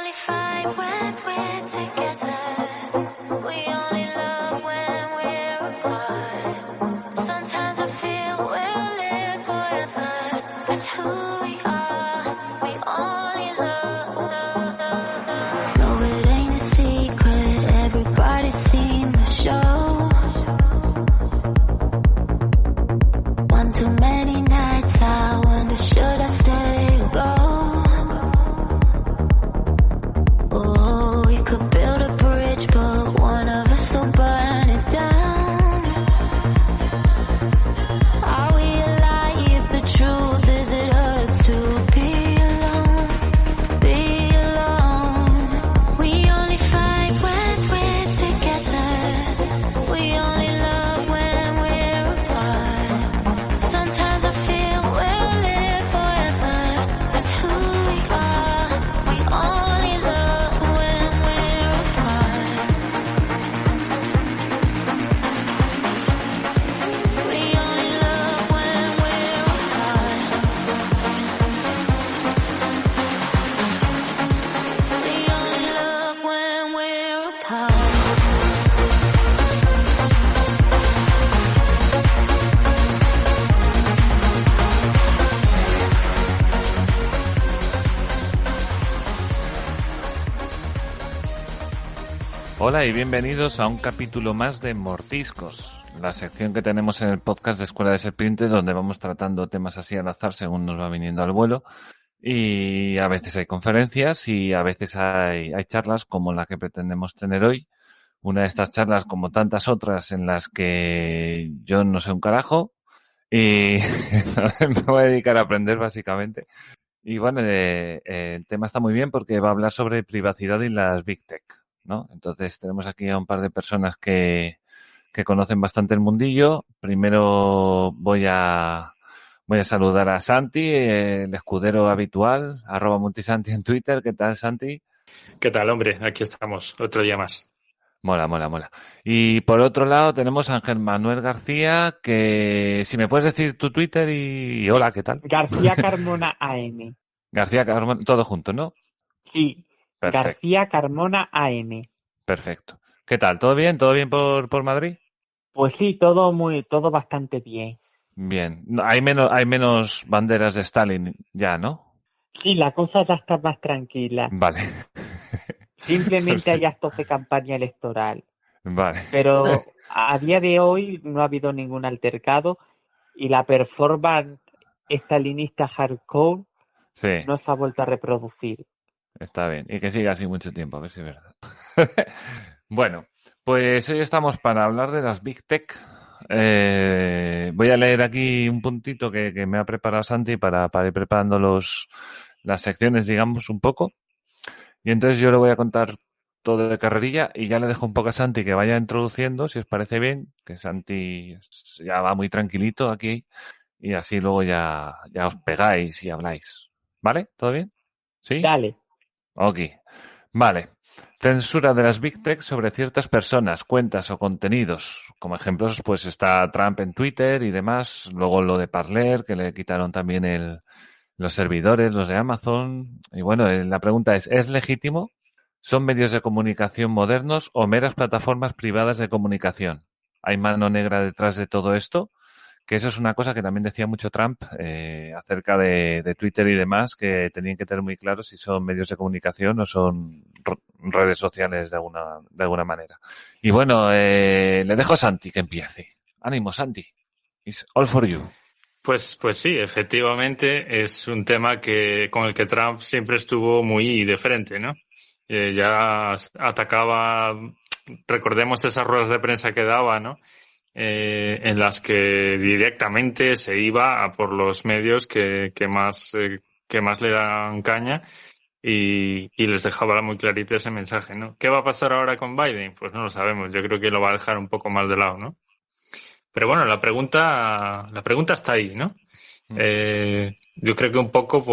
only fight when we're together. We only love when we're apart. Sometimes I feel we'll live forever. That's who we are. We only love. No, it ain't a secret. Everybody's seen the show. One too many nights I wonder should I stay or go. Oh, we could build a bridge, but one of us will burn it down. Are we alive? The truth is it hurts to be alone, be alone. We only fight when we're together. We only love when we're apart. Sometimes I feel we'll live forever. That's who we are. We only love when we're apart. We only love when we're apart. We only love when we're apart. Hola y bienvenidos a un capítulo más de Mordiscos, la sección que tenemos en el podcast de Escuela de Serpientes, donde vamos tratando temas así al azar según nos va viniendo al vuelo. Y a veces hay conferencias y a veces hay charlas como la que pretendemos tener hoy. Una de estas charlas, como tantas otras, en las que yo no sé un carajo y me voy a dedicar a aprender básicamente. Y bueno, el tema está muy bien porque va a hablar sobre privacidad y las Big Tech, ¿no? Entonces tenemos aquí a un par de personas que conocen bastante el mundillo. Primero voy a saludar a Santi, el escudero habitual, @multisanti en Twitter. ¿Qué tal, Santi? ¿Qué tal, hombre? Aquí estamos, otro día más. Mola. Y por otro lado tenemos a Ángel Manuel García, que si me puedes decir tu Twitter y hola, ¿qué tal? García Carmona AM. García Carmona, todo junto, ¿no? Sí, Perfecto. García Carmona AM. Perfecto. ¿Qué tal? ¿Todo bien? ¿Todo bien por Madrid? Pues sí, todo bastante bien. Bien. No, hay menos banderas de Stalin ya, ¿no? Sí, la cosa ya está más tranquila. Vale. Simplemente hay Perfecto. actos de campaña electoral. Vale. Pero a día de hoy no ha habido ningún altercado y la performance stalinista hardcore Sí, no se ha vuelto a reproducir. está bien. Y que siga así mucho tiempo, a ver si es verdad. Bueno, pues hoy estamos para hablar de las Big Tech. Voy a leer aquí un puntito que me ha preparado Santi para ir preparando las secciones, digamos, un poco. Y entonces yo le voy a contar todo de carrerilla y ya le dejo un poco a Santi que vaya introduciendo, si os parece bien, que Santi ya va muy tranquilito aquí y así luego ya os pegáis y habláis. ¿Vale? ¿Todo bien? ¿Sí? Dale. Ok. Vale. Censura de las Big Tech sobre ciertas personas, cuentas o contenidos. Como ejemplos, pues está Trump en Twitter y demás. Luego lo de Parler, que le quitaron también los servidores, los de Amazon. Y bueno, la pregunta ¿es legítimo? ¿Son medios de comunicación modernos o meras plataformas privadas de comunicación? ¿Hay mano negra detrás de todo esto? Que eso es una cosa que también decía mucho Trump acerca de Twitter y demás, que tenían que tener muy claro si son medios de comunicación o son redes sociales de alguna manera. Y bueno, le dejo a Santi que empiece. Ánimo, Santi. It's all for you. Pues sí, efectivamente es un tema con el que Trump siempre estuvo muy de frente, ¿no? Ya atacaba, recordemos esas ruedas de prensa que daba, ¿no? En las que directamente se iba a por los medios que más le dan caña y les dejaba muy clarito ese mensaje, ¿no? ¿Qué va a pasar ahora con Biden? Pues no lo sabemos. Yo creo que lo va a dejar un poco más de lado, ¿no? Pero bueno, la pregunta está ahí, ¿no? Yo creo que un poco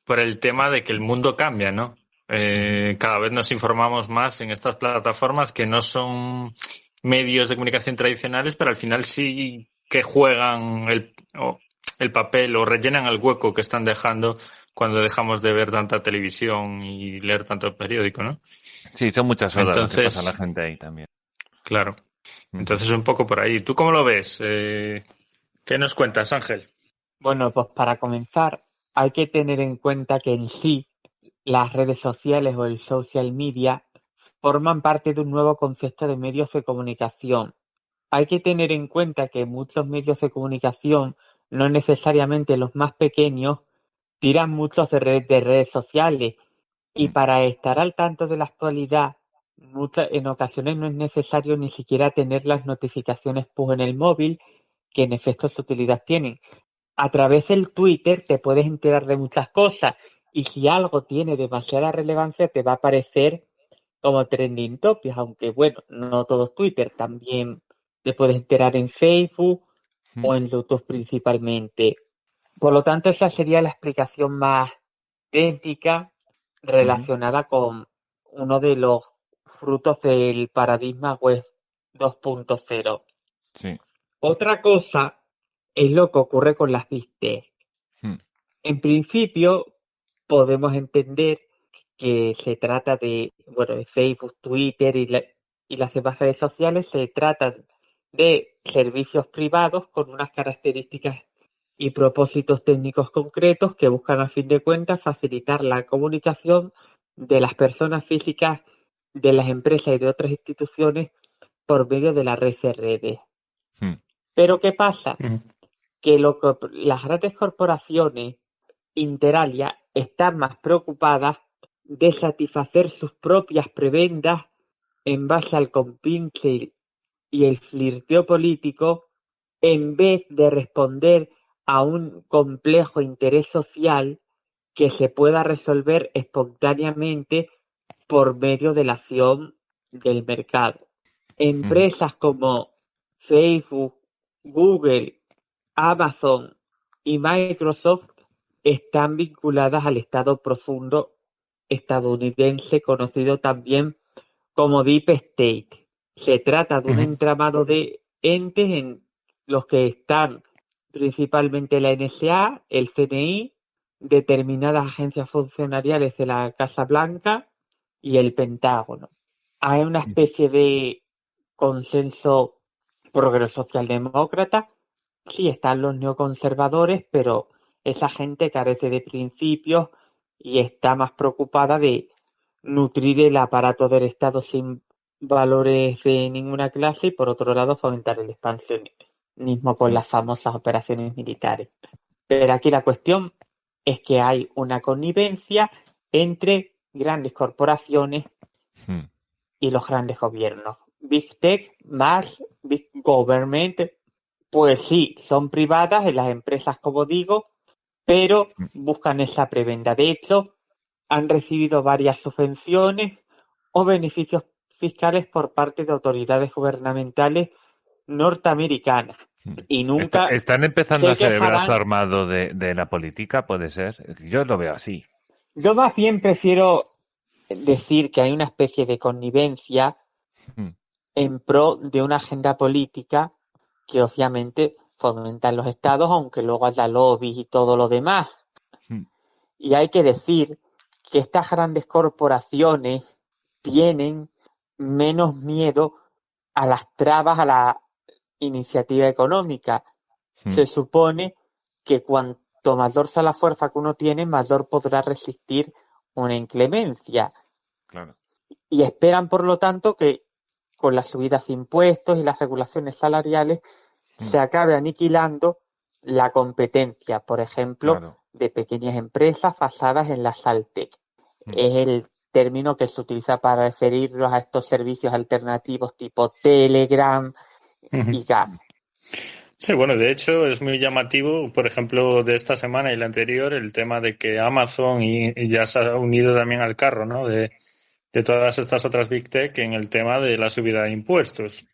por el tema de que el mundo cambia, ¿no? Cada vez nos informamos más en estas plataformas que no son medios de comunicación tradicionales, pero al final sí que juegan el papel o rellenan el hueco que están dejando cuando dejamos de ver tanta televisión y leer tanto periódico, ¿no? Sí, son muchas horas las que Entonces, pasa la gente ahí también. claro. Ujú. Entonces un poco por ahí. ¿Tú cómo lo ves? ¿Qué nos cuentas, Ángel? Bueno, pues para comenzar, hay que tener en cuenta que en sí las redes sociales o el social media forman parte de un nuevo concepto de medios de comunicación. Hay que tener en cuenta que muchos medios de comunicación, no necesariamente los más pequeños, tiran muchos de redes sociales y para estar al tanto de la actualidad, en ocasiones no es necesario ni siquiera tener las notificaciones push en el móvil, que en efecto su utilidad tienen. A través del Twitter te puedes enterar de muchas cosas y si algo tiene demasiada relevancia te va a aparecer como trending topics, aunque bueno, no todo es Twitter, también te puedes enterar en Facebook o en YouTube principalmente. Por lo tanto, esa sería la explicación más técnica relacionada con uno de los frutos del paradigma web 2.0. Sí. Otra cosa es lo que ocurre con las Big Tech. En principio, podemos entender que se trata de Facebook, Twitter y las demás redes sociales, se tratan de servicios privados con unas características y propósitos técnicos concretos que buscan a fin de cuentas facilitar la comunicación de las personas físicas, de las empresas y de otras instituciones por medio de la red de redes. Pero ¿qué pasa? Que las grandes corporaciones inter alia están más preocupadas de satisfacer sus propias prebendas en base al compinche y el flirteo político en vez de responder a un complejo interés social que se pueda resolver espontáneamente por medio de la acción del mercado. Empresas como Facebook, Google, Amazon y Microsoft están vinculadas al Estado profundo estadounidense, conocido también como Deep State. Se trata de un entramado de entes en los que están principalmente la NSA, el CNI, determinadas agencias funcionariales de la Casa Blanca y el Pentágono. Hay una especie de consenso progreso socialdemócrata. Sí, están los neoconservadores, pero esa gente carece de principios y está más preocupada de nutrir el aparato del Estado sin valores de ninguna clase y, por otro lado, fomentar el expansionismo con las famosas operaciones militares. Pero aquí la cuestión es que hay una connivencia entre grandes corporaciones y los grandes gobiernos. Big Tech más Big Government, pues sí, son privadas en las empresas, como digo, pero buscan esa prebenda. De hecho, han recibido varias subvenciones o beneficios fiscales por parte de autoridades gubernamentales norteamericanas. Y nunca ¿Están empezando se a ser el brazo quejarán. armado de la política? Puede ser. Yo lo veo así. Yo más bien prefiero decir que hay una especie de connivencia en pro de una agenda política que obviamente fomentan los estados, aunque luego haya lobbies y todo lo demás. Y hay que decir que estas grandes corporaciones tienen menos miedo a las trabas a la iniciativa económica. Se supone que cuanto mayor sea la fuerza que uno tiene, mayor podrá resistir una inclemencia. Claro. Y esperan, por lo tanto, que con las subidas de impuestos y las regulaciones salariales se acabe aniquilando la competencia, por ejemplo, de pequeñas empresas basadas en la Saltec. Es el término que se utiliza para referirnos a estos servicios alternativos tipo Telegram y Gab. Sí, bueno, de hecho es muy llamativo, por ejemplo, de esta semana y la anterior, el tema de que Amazon y ya se ha unido también al carro, ¿no? De todas estas otras Big Tech en el tema de la subida de impuestos.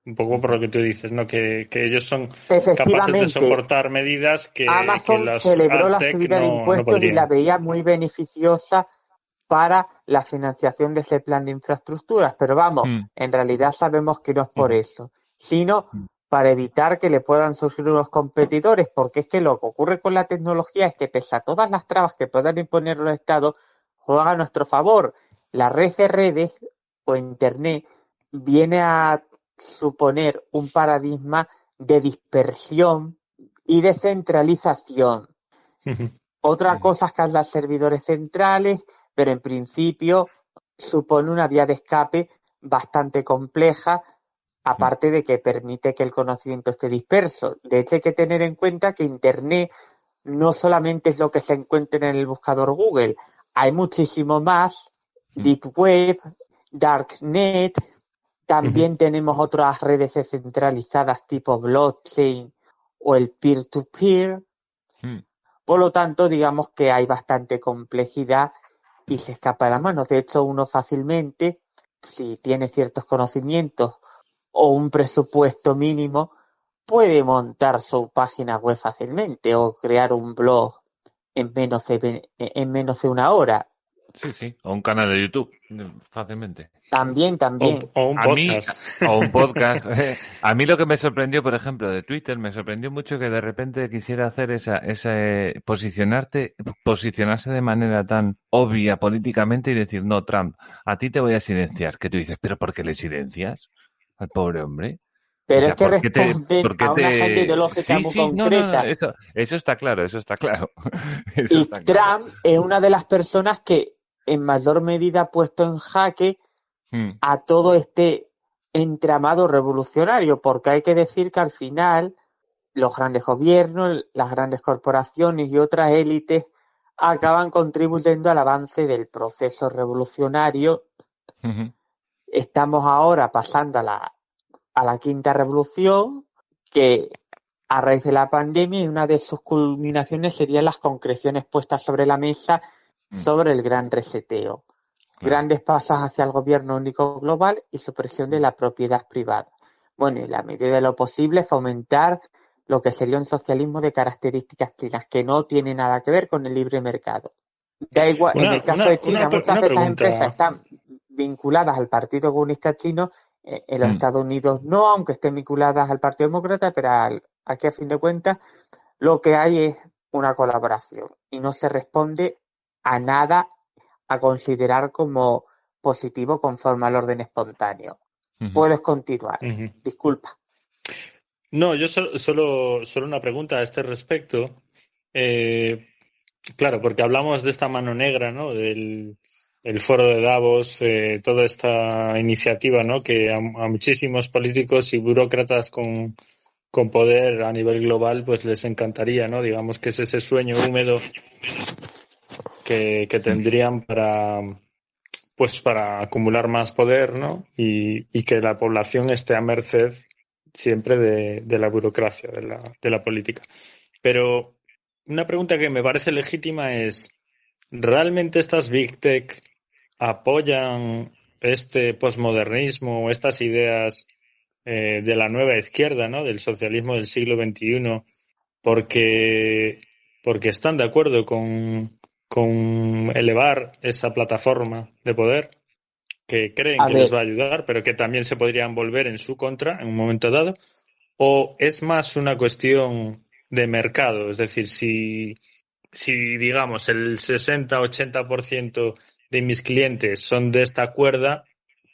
Un poco por lo que tú dices, ¿no? Que ellos son capaces de soportar medidas que Amazon las celebró la Altec subida de no impuestos y la podrían. veía muy beneficiosa para la financiación de ese plan de infraestructuras, pero vamos, en realidad sabemos que no es por eso, sino para evitar que le puedan surgir unos competidores, porque es que lo que ocurre con la tecnología es que pese a todas las trabas que puedan imponer los estados, juega a nuestro favor. La red de redes o Internet viene a suponer un paradigma de dispersión y descentralización. Otra cosa es que haya servidores centrales, pero en principio supone una vía de escape bastante compleja, aparte de que permite que el conocimiento esté disperso. De hecho, hay que tener en cuenta que Internet no solamente es lo que se encuentra en el buscador Google, hay muchísimo más, Deep Web, Darknet, también tenemos otras redes descentralizadas tipo blockchain o el peer-to-peer. Por lo tanto, digamos que hay bastante complejidad y se escapa de las manos. De hecho, uno fácilmente, si tiene ciertos conocimientos o un presupuesto mínimo, puede montar su página web fácilmente o crear un blog en menos de una hora. Sí, o un canal de YouTube, fácilmente. También. O un podcast. O un podcast. A mí lo que me sorprendió, por ejemplo, de Twitter, me sorprendió mucho que de repente quisiera hacer posicionarse de manera tan obvia políticamente y decir, no, Trump, a ti te voy a silenciar. Que tú dices, ¿pero por qué le silencias al pobre hombre? Pero O sea, es que responde a una agenda ideológica muy concreta. No, eso está claro. Y Trump es una de las personas que en mayor medida ha puesto en jaque a todo este entramado revolucionario, porque hay que decir que al final los grandes gobiernos, las grandes corporaciones y otras élites acaban contribuyendo al avance del proceso revolucionario. Estamos ahora pasando a la quinta revolución, que a raíz de la pandemia, y una de sus culminaciones serían las concreciones puestas sobre la mesa sobre el gran reseteo. Grandes pasos hacia el gobierno único global y supresión de la propiedad privada. Bueno, y la medida de lo posible fomentar lo que sería un socialismo de características chinas, que no tiene nada que ver con el libre mercado. Da igual, en el caso de China, muchas de esas empresas están vinculadas al Partido Comunista Chino. En los Estados Unidos no, aunque estén vinculadas al Partido Demócrata, pero aquí a fin de cuentas lo que hay es una colaboración y no se responde a nada a considerar como positivo conforme al orden espontáneo. Puedes continuar. Disculpa. No, yo solo una pregunta a este respecto. Claro, porque hablamos de esta mano negra, ¿no? Del foro de Davos, toda esta iniciativa, ¿no? Que a muchísimos políticos y burócratas con poder a nivel global, pues les encantaría, ¿no? Digamos que es ese sueño húmedo que tendrían para acumular más poder, ¿no? Y que la población esté a merced siempre de la burocracia, de la política. Pero una pregunta que me parece legítima es, ¿realmente estas Big Tech apoyan este posmodernismo o estas ideas de la nueva izquierda, ¿no? Del socialismo del siglo XXI porque están de acuerdo con elevar esa plataforma de poder que creen que les va a ayudar, pero que también se podrían volver en su contra en un momento dado? ¿O es más una cuestión de mercado? Es decir, si digamos el 60-80% de mis clientes son de esta cuerda,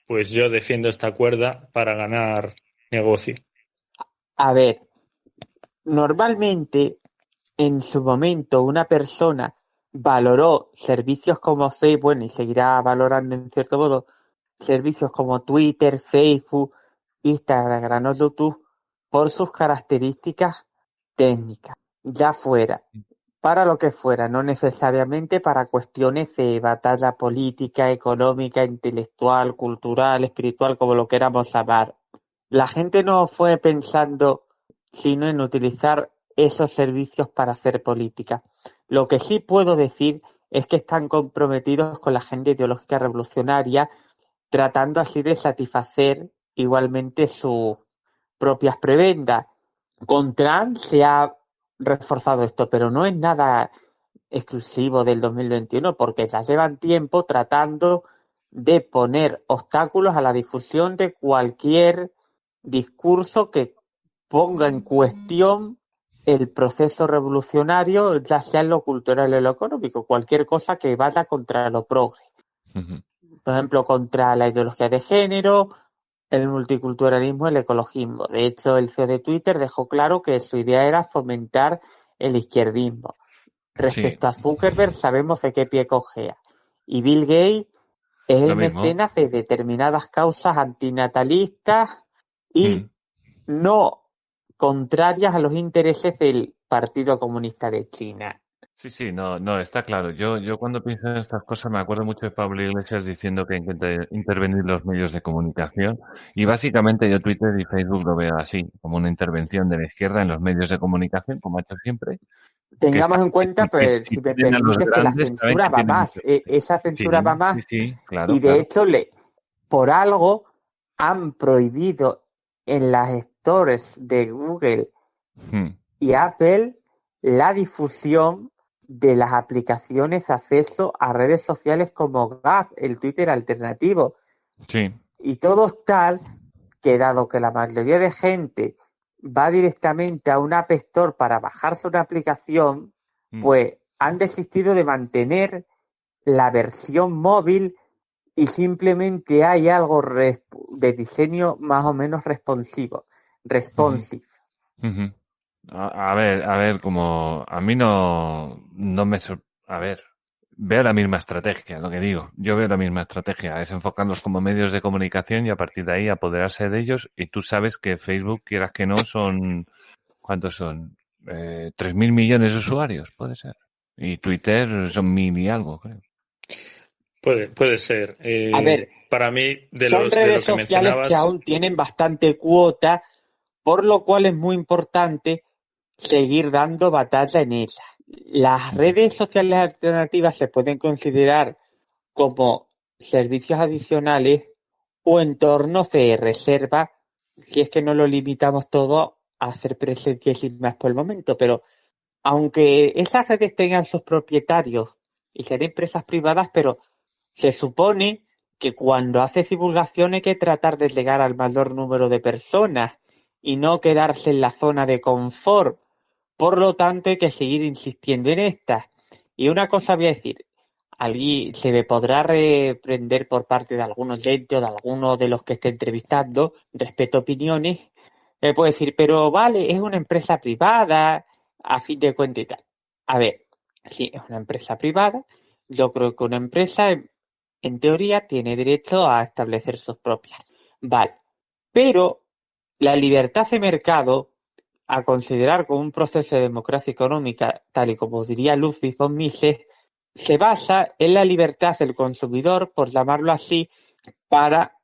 pues yo defiendo esta cuerda para ganar negocio. A ver, normalmente en su momento una persona valoró servicios como Facebook, bueno, y seguirá valorando en cierto modo servicios como Twitter, Facebook, Instagram o YouTube por sus características técnicas, ya fuera para lo que fuera, no necesariamente para cuestiones de batalla política, económica, intelectual, cultural, espiritual, como lo queramos llamar. La gente no fue pensando sino en utilizar esos servicios para hacer política. Lo que sí puedo decir es que están comprometidos con la agenda ideológica revolucionaria, tratando así de satisfacer igualmente sus propias prebendas. Con Trump se ha reforzado esto, pero no es nada exclusivo del 2021, porque ya llevan tiempo tratando de poner obstáculos a la difusión de cualquier discurso que ponga en cuestión el proceso revolucionario, ya sea en lo cultural o en lo económico, cualquier cosa que vaya contra lo progre. Ujú. Por ejemplo, contra la ideología de género, el multiculturalismo, el ecologismo. De hecho, el CEO de Twitter dejó claro que su idea era fomentar el izquierdismo. Respecto a Zuckerberg, sabemos de qué pie cojea. Y Bill Gates es el mecenas de determinadas causas antinatalistas y no contrarias a los intereses del Partido Comunista de China. Sí, no, está claro. Yo cuando pienso en estas cosas me acuerdo mucho de Pablo Iglesias diciendo que hay que intervenir los medios de comunicación y básicamente yo Twitter y Facebook lo veo así, como una intervención de la izquierda en los medios de comunicación, como ha hecho siempre. Tengamos en cuenta, pues, si me permites, que la censura va más. Esa censura va más. Sí, claro. Y de hecho, por algo han prohibido en las stores de Google y Apple la difusión de las aplicaciones de acceso a redes sociales como Gab, el Twitter alternativo. Sí. Y todo es tal que, dado que la mayoría de gente va directamente a un App Store para bajarse una aplicación, pues han desistido de mantener la versión móvil y simplemente hay algo de diseño más o menos responsive. A ver, como a mí no me a ver, veo la misma estrategia, lo que digo. Yo veo la misma estrategia, es enfocarlos como medios de comunicación y a partir de ahí apoderarse de ellos. Y tú sabes que Facebook, quieras que no, son, ¿cuántos son? 3.000 millones de usuarios, puede ser. Y Twitter son 1.000 y algo, creo. Puede ser. A ver, para mí, son redes sociales que aún tienen bastante cuota, por lo cual es muy importante seguir dando batalla en ellas. Las redes sociales alternativas se pueden considerar como servicios adicionales o entornos de reserva, si es que no lo limitamos todo a hacer presencia sin más por el momento. Pero aunque esas redes tengan sus propietarios y ser empresas privadas, pero se supone que cuando haces divulgación hay que tratar de llegar al mayor número de personas y no quedarse en la zona de confort. Por lo tanto, hay que seguir insistiendo en estas. Y una cosa voy a decir, allí se me podrá reprender por parte de algún oyente o de alguno de los que esté entrevistando, respeto opiniones, puedo decir, pero vale, es una empresa privada, a fin de cuentas y tal. A ver, sí, es una empresa privada, yo creo que una empresa, en teoría, tiene derecho a establecer sus propias. Vale, pero la libertad de mercado, a considerar como un proceso de democracia económica, tal y como diría Ludwig von Mises, se basa en la libertad del consumidor, por llamarlo así, para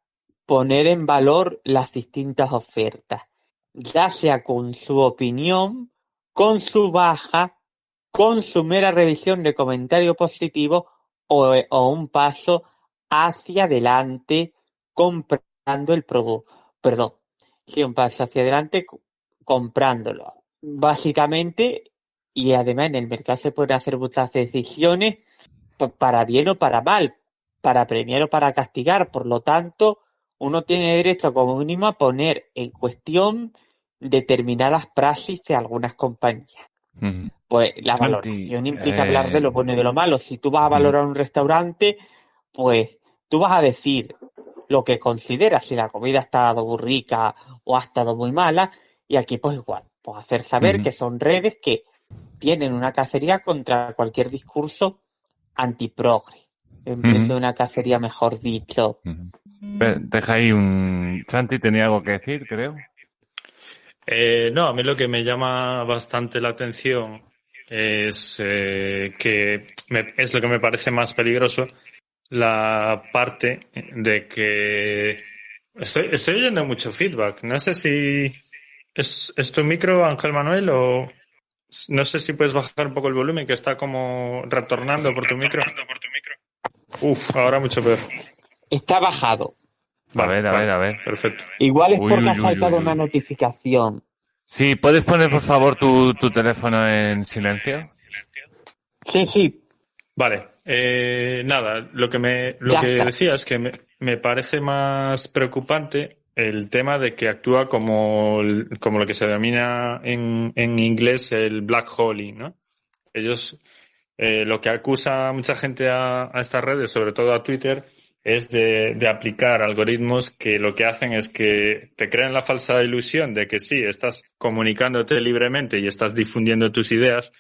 poner en valor las distintas ofertas, ya sea con su opinión, con su baja, con su mera revisión de comentario positivo o un paso hacia adelante comprando el producto. Perdón, sí, un paso hacia adelante comprándolo. Básicamente, y además en el mercado se pueden hacer muchas decisiones para bien o para mal, para premiar o para castigar. Por lo tanto, uno tiene derecho como mínimo a poner en cuestión determinadas praxis de algunas compañías. Pues la valoración implica hablar de lo bueno y de lo malo. Si tú vas a valorar un restaurante, pues tú vas a decir lo que consideras, si la comida ha estado muy rica o ha estado muy mala, y aquí pues igual, pues hacer saber que son redes que tienen una cacería contra cualquier discurso antiprogre. Emprende una cacería, mejor dicho. Deja ahí Santi tenía algo que decir, creo. No, a mí lo que me llama bastante la atención es que es lo que me parece más peligroso, la parte de que estoy oyendo mucho feedback. No sé si es tu micro, Ángel Manuel, o no sé si puedes bajar un poco el volumen, que está como retornando por tu micro. Uf, ahora mucho peor. Está bajado. Vale, a ver. Perfecto. Igual es porque ha saltado una notificación. Sí, ¿puedes poner por favor tu teléfono en silencio? Sí. Vale, nada, lo que decía es que me parece más preocupante el tema de que actúa como lo que se denomina en inglés el blackholing, ¿no? Ellos, lo que acusa mucha gente a estas redes, sobre todo a Twitter, es de aplicar algoritmos que lo que hacen es que te crean la falsa ilusión de que sí, estás comunicándote libremente y estás difundiendo tus ideas,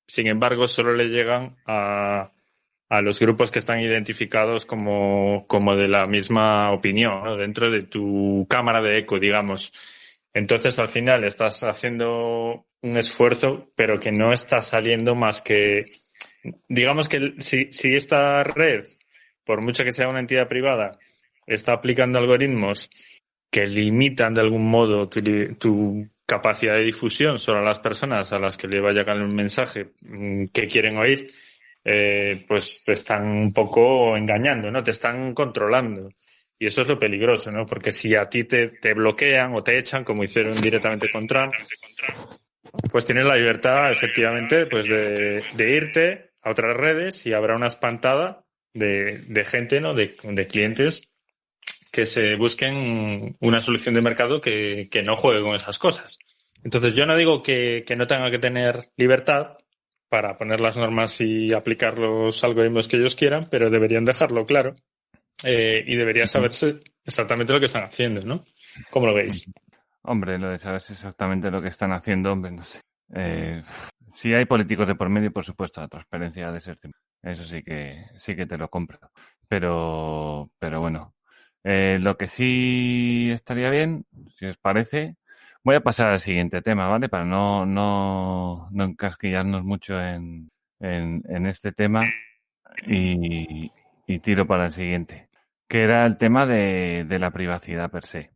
sin embargo, solo le llegan a los grupos que están identificados como de la misma opinión, ¿no? Dentro de tu cámara de eco, digamos. Entonces, al final, estás haciendo un esfuerzo, pero que no está saliendo más que... Digamos que si esta red, por mucho que sea una entidad privada, está aplicando algoritmos que limitan de algún modo tu capacidad de difusión solo a las personas a las que le va a llegar el mensaje que quieren oír, pues te están un poco engañando, ¿no? Te están controlando. Y eso es lo peligroso, ¿no? Porque si a ti te bloquean o te echan, como hicieron directamente con Trump, pues tienes la libertad, efectivamente, pues de irte a otras redes y habrá una espantada de gente, ¿no? De clientes que se busquen una solución de mercado que no juegue con esas cosas. Entonces, yo no digo que no tenga que tener libertad para poner las normas y aplicar los algoritmos que ellos quieran, pero deberían dejarlo claro y debería saberse exactamente lo que están haciendo, ¿no? ¿Cómo lo veis? Hombre, lo de saber exactamente lo que están haciendo, hombre, no sé. Si hay políticos de por medio, por supuesto, la transparencia ha de ser. Eso sí que te lo compro. Pero bueno. Lo que sí estaría bien, si os parece, voy a pasar al siguiente tema, ¿vale? Para no encasquillarnos mucho en este tema y tiro para el siguiente, que era el tema de la privacidad per se.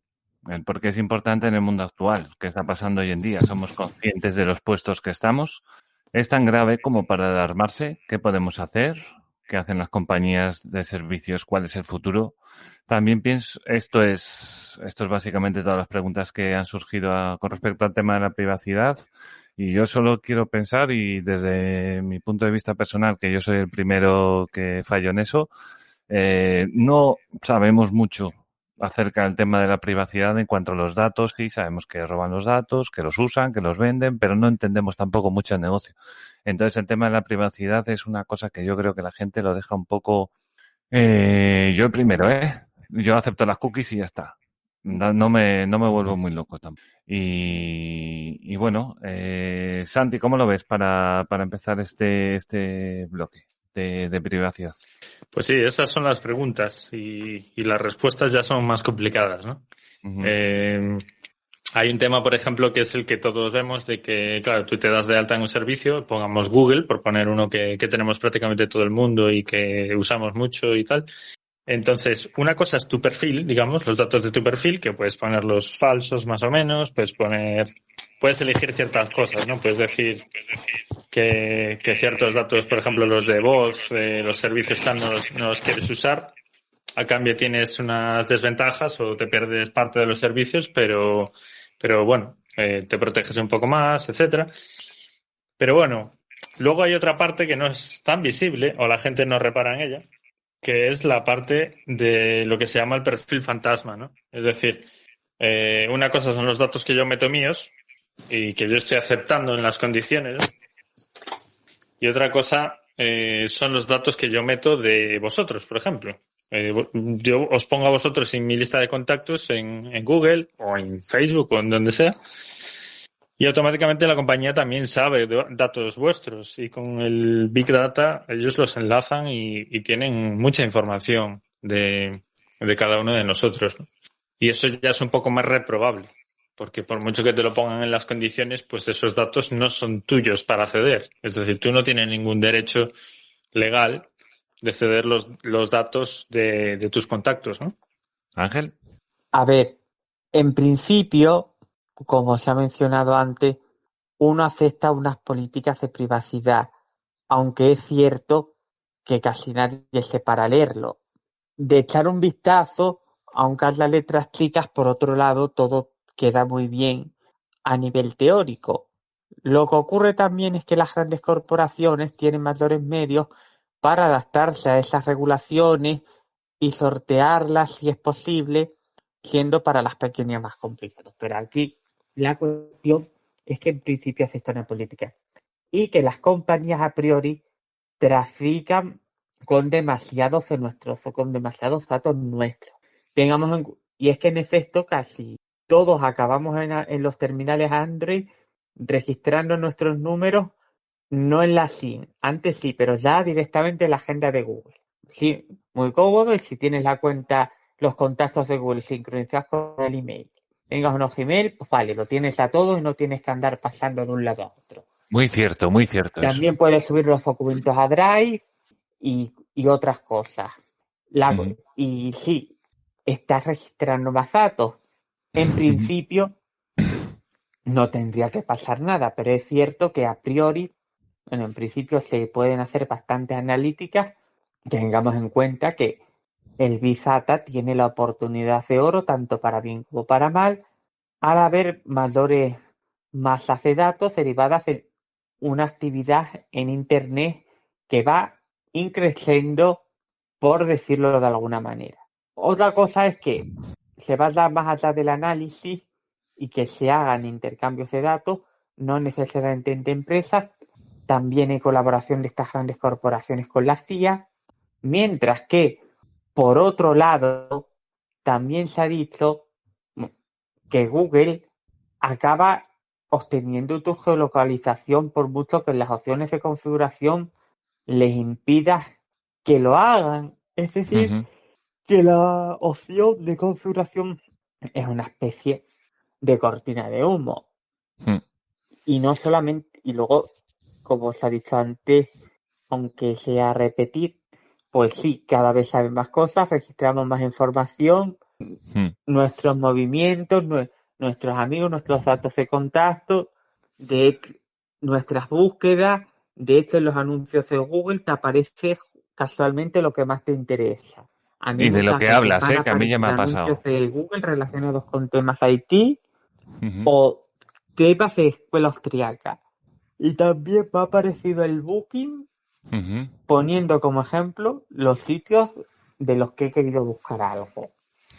El por qué es importante en el mundo actual, qué está pasando hoy en día. Somos conscientes de los puestos que estamos. ¿Es tan grave como para alarmarse? ¿Qué podemos hacer? ¿Qué hacen las compañías de servicios? ¿Cuál es el futuro? También pienso, esto es básicamente todas las preguntas que han surgido con respecto al tema de la privacidad. Y yo solo quiero pensar, y desde mi punto de vista personal, que yo soy el primero que fallo en eso, no sabemos mucho acerca del tema de la privacidad en cuanto a los datos. Sí, sabemos que roban los datos, que los usan, que los venden, pero no entendemos tampoco mucho el negocio. Entonces, el tema de la privacidad es una cosa que yo creo que la gente lo deja un poco... yo el primero, yo acepto las cookies y ya está. No me vuelvo muy loco tampoco. Y bueno, Santi, ¿cómo lo ves para empezar este bloque de privacidad? Pues sí, esas son las preguntas y las respuestas ya son más complicadas, ¿no? Uh-huh. Hay un tema, por ejemplo, que es el que todos vemos de que, claro, tú te das de alta en un servicio, pongamos Google, por poner uno que tenemos prácticamente todo el mundo y que usamos mucho y tal. Entonces, una cosa es tu perfil, digamos, los datos de tu perfil, que puedes ponerlos falsos más o menos, puedes elegir ciertas cosas, ¿no? Puedes decir que ciertos datos, por ejemplo, los de voz, los servicios tal no los quieres usar. A cambio tienes unas desventajas o te pierdes parte de los servicios, pero bueno, te proteges un poco más, etcétera. Pero bueno, luego hay otra parte que no es tan visible o la gente no repara en ella, que es la parte de lo que se llama el perfil fantasma, ¿no? Es decir, una cosa son los datos que yo meto míos y que yo estoy aceptando en las condiciones, ¿no? Y otra cosa son los datos que yo meto de vosotros, por ejemplo. Yo os pongo a vosotros en mi lista de contactos en Google o en Facebook o en donde sea. Y automáticamente la compañía también sabe datos vuestros y con el Big Data ellos los enlazan y tienen mucha información de cada uno de nosotros, ¿no? Y eso ya es un poco más reprobable, porque por mucho que te lo pongan en las condiciones, pues esos datos no son tuyos para ceder. Es decir, tú no tienes ningún derecho legal de ceder los datos de tus contactos, ¿no? Ángel. A ver, en principio, como se ha mencionado antes, uno acepta unas políticas de privacidad, aunque es cierto que casi nadie se para leerlo. De echar un vistazo, aunque las letras chicas, por otro lado, todo queda muy bien a nivel teórico. Lo que ocurre también es que las grandes corporaciones tienen mayores medios para adaptarse a esas regulaciones y sortearlas, si es posible, siendo para las pequeñas más complicados. Pero aquí la cuestión es que en principio se está en la política y que las compañías a priori trafican con demasiados de nuestros o con demasiados datos nuestros. Y es que en efecto casi todos acabamos en los terminales Android registrando nuestros números, no en la SIM, antes sí, pero ya directamente en la agenda de Google. Sí, muy cómodo, y si tienes la cuenta, los contactos de Google sincronizados con el email, tengas unos Gmail, pues vale, lo tienes a todos y no tienes que andar pasando de un lado a otro. Muy cierto eso. También puedes subir los documentos a Drive y otras cosas. Y sí, estás registrando más datos. En principio no tendría que pasar nada, pero es cierto que a priori, bueno, en principio se pueden hacer bastantes analíticas. Tengamos en cuenta que el Big Data tiene la oportunidad de oro, tanto para bien como para mal, al haber mayores masas de datos derivadas de una actividad en Internet que va increciendo, por decirlo de alguna manera. Otra cosa es que se vaya más allá del análisis y que se hagan intercambios de datos, no necesariamente entre empresas, también hay colaboración de estas grandes corporaciones con la CIA, mientras que, por otro lado, también se ha dicho que Google acaba obteniendo tu geolocalización por mucho que en las opciones de configuración les impidas que lo hagan. Es decir, que la opción de configuración es una especie de cortina de humo. Y no solamente, y luego, como os ha dicho antes, aunque sea repetir, pues sí, cada vez saben más cosas, registramos más información, nuestros movimientos, nuestros amigos, nuestros datos de contacto, de nuestras búsquedas. De hecho, en los anuncios de Google te aparece casualmente lo que más te interesa. Y de lo que hablas, que a mí ya me ha pasado. Anuncios de Google relacionados con temas IT o temas de escuela austriaca. Y también me ha aparecido el Booking poniendo como ejemplo los sitios de los que he querido buscar algo.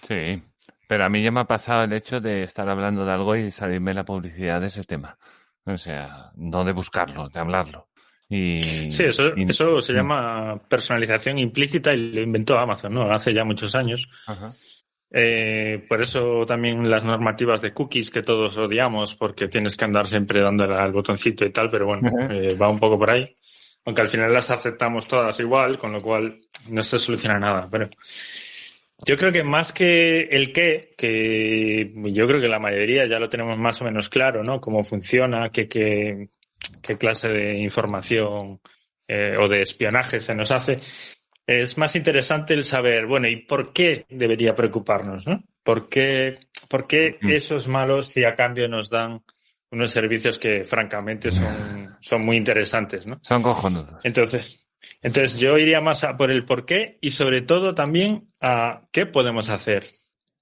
Sí, pero a mí ya me ha pasado el hecho de estar hablando de algo y salirme la publicidad de ese tema. O sea, no de buscarlo, de hablarlo. Sí, eso se llama personalización implícita y lo inventó Amazon, ¿no? Hace ya muchos años. Ajá. Por eso también las normativas de cookies que todos odiamos, porque tienes que andar siempre dándole al botoncito y tal, pero bueno, va un poco por ahí. Aunque al final las aceptamos todas igual, con lo cual no se soluciona nada. Pero yo creo que más que el qué, que yo creo que la mayoría ya lo tenemos más o menos claro, ¿no? Cómo funciona, qué clase de información o de espionaje se nos hace. Es más interesante el saber, bueno, ¿y por qué debería preocuparnos, no? ¿Por qué eso es malo si a cambio nos dan unos servicios que francamente son muy interesantes, ¿no? Son cojonudos. Entonces yo iría más a por el por qué y sobre todo también a qué podemos hacer.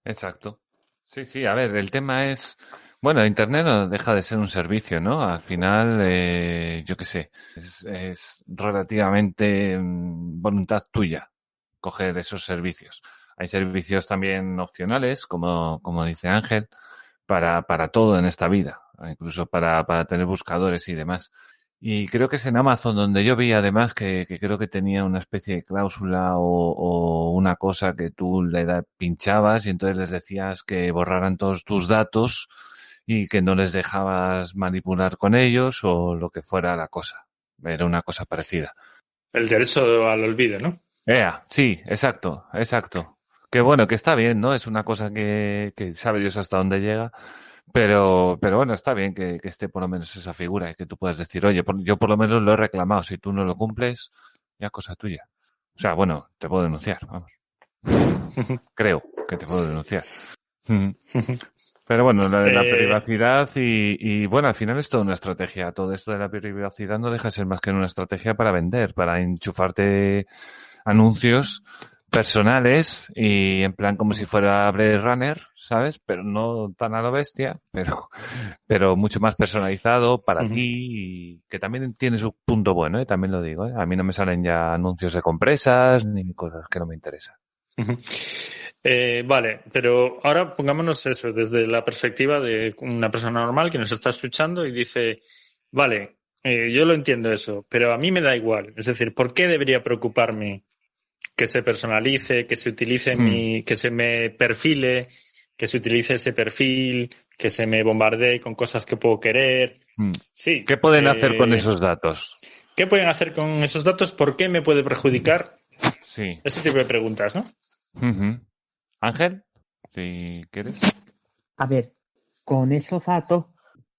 Exacto. Sí, a ver, el tema es... Bueno, Internet no deja de ser un servicio, ¿no? Al final, yo qué sé, es relativamente voluntad tuya coger esos servicios. Hay servicios también opcionales, como dice Ángel, para todo en esta vida, incluso para tener buscadores y demás. Y creo que es en Amazon donde yo vi además que creo que tenía una especie de cláusula o una cosa que tú le pinchabas y entonces les decías que borraran todos tus datos y que no les dejabas manipular con ellos o lo que fuera la cosa. Era una cosa parecida. El derecho al olvido, ¿no? Sí, exacto. Que bueno, que está bien, ¿no? Es una cosa que sabe Dios hasta dónde llega. Pero bueno, está bien que esté por lo menos esa figura y que tú puedas decir, oye, yo por lo menos lo he reclamado, si tú no lo cumples, ya es cosa tuya. O sea, bueno, te puedo denunciar, vamos. Creo que te puedo denunciar. Pero bueno, la privacidad y bueno, al final es toda una estrategia. Todo esto de la privacidad no deja de ser más que una estrategia para vender, para enchufarte anuncios personales y en plan como si fuera Blade Runner, ¿sabes? Pero no tan a lo bestia, pero mucho más personalizado para ti y que también tiene su punto bueno, también lo digo, A mí no me salen ya anuncios de compresas ni cosas que no me interesan. Vale, pero ahora pongámonos eso desde la perspectiva de una persona normal que nos está escuchando y dice, vale, yo lo entiendo eso, pero a mí me da igual. Es decir, ¿por qué debería preocuparme que se personalice, que se utilice que se me perfile, que se utilice ese perfil, que se me bombardee con cosas que puedo querer? Sí. ¿Qué pueden hacer con esos datos? ¿Qué pueden hacer con esos datos? ¿Por qué me puede perjudicar? Sí. Ese tipo de preguntas, ¿no? Ángel, si quieres. A ver, con esos datos,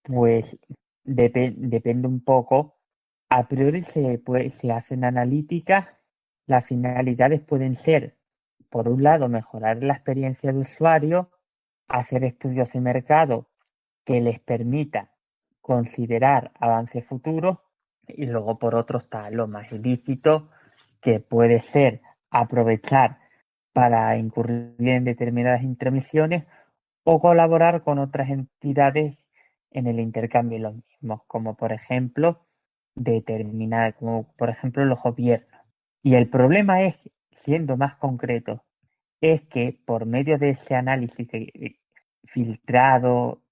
pues depende un poco. A priori se hacen analíticas. Las finalidades pueden ser, por un lado, mejorar la experiencia de usuario, hacer estudios de mercado que les permita considerar avances futuros, y luego por otro está lo más ilícito, que puede ser aprovechar para incurrir en determinadas intromisiones o colaborar con otras entidades en el intercambio de los mismos, como por ejemplo los gobiernos. Y el problema es, siendo más concreto, es que por medio de ese análisis filtrado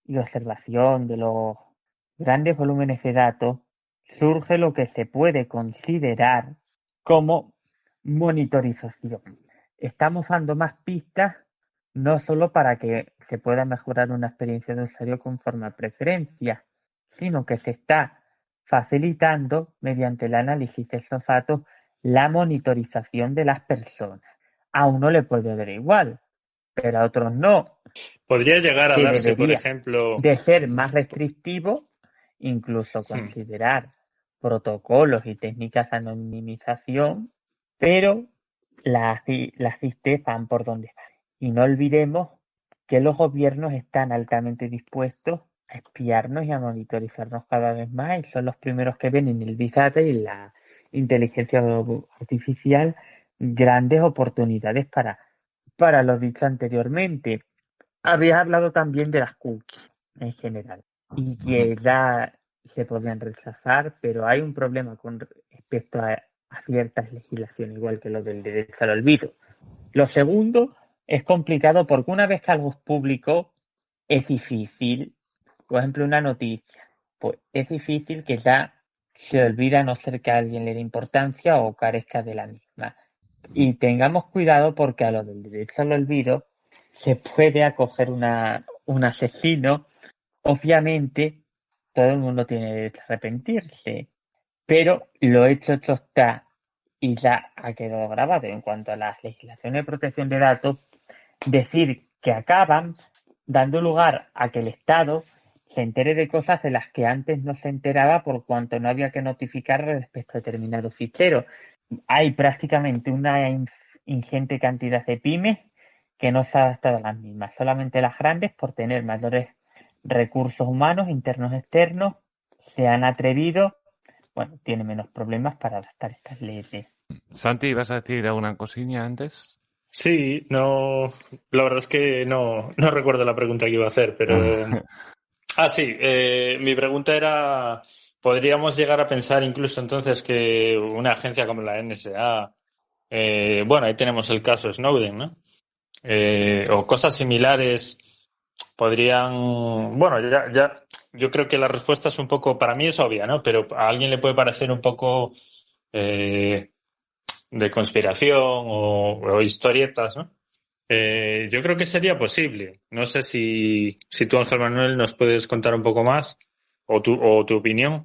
y observación de los grandes volúmenes de datos, surge lo que se puede considerar como monitorización. Estamos dando más pistas no solo para que se pueda mejorar una experiencia de usuario conforme a preferencias, sino que se está facilitando, mediante el análisis de esos datos, la monitorización de las personas. A uno le puede dar igual, pero a otros no. Podría llegar a Se darse, por debería ejemplo, de ser más restrictivo, incluso considerar protocolos y técnicas de anonimización, pero las CISTE van por donde van. Y no olvidemos que los gobiernos están altamente dispuestos a espiarnos y a monitorizarnos cada vez más, y son los primeros que ven en el Big Data y la inteligencia artificial grandes oportunidades para lo dicho anteriormente. Habías hablado también de las cookies en general y que ya se podían rechazar, pero hay un problema con respecto a ciertas legislaciones, igual que lo del derecho al olvido. Lo segundo es complicado porque una vez que algo es público es difícil, por ejemplo una noticia, pues es difícil que ya se olvide a no ser que a alguien le dé importancia o carezca de la misma. Y tengamos cuidado porque a lo del derecho al olvido se puede acoger un asesino. Obviamente, todo el mundo tiene derecho a arrepentirse, pero lo hecho está y ya ha quedado grabado en cuanto a las legislaciones de protección de datos, decir que acaban dando lugar a que el Estado se entere de cosas de las que antes no se enteraba por cuanto no había que notificar respecto a determinados ficheros. Hay prácticamente una ingente cantidad de pymes que no se ha adaptado a las mismas. Solamente las grandes, por tener mayores recursos humanos, internos, externos, se han atrevido, tienen menos problemas para adaptar estas leyes. Santi, ¿vas a decir alguna cosilla antes? Sí, no, la verdad es que no recuerdo la pregunta que iba a hacer, pero... sí, mi pregunta era, ¿podríamos llegar a pensar incluso entonces que una agencia como la NSA, ahí tenemos el caso Snowden, ¿no? O cosas similares podrían, yo creo que la respuesta es un poco, para mí es obvia, ¿no? Pero a alguien le puede parecer un poco de conspiración o historietas, ¿no? Yo creo que sería posible. No sé si tú, Ángel Manuel, nos puedes contar un poco más o tu opinión.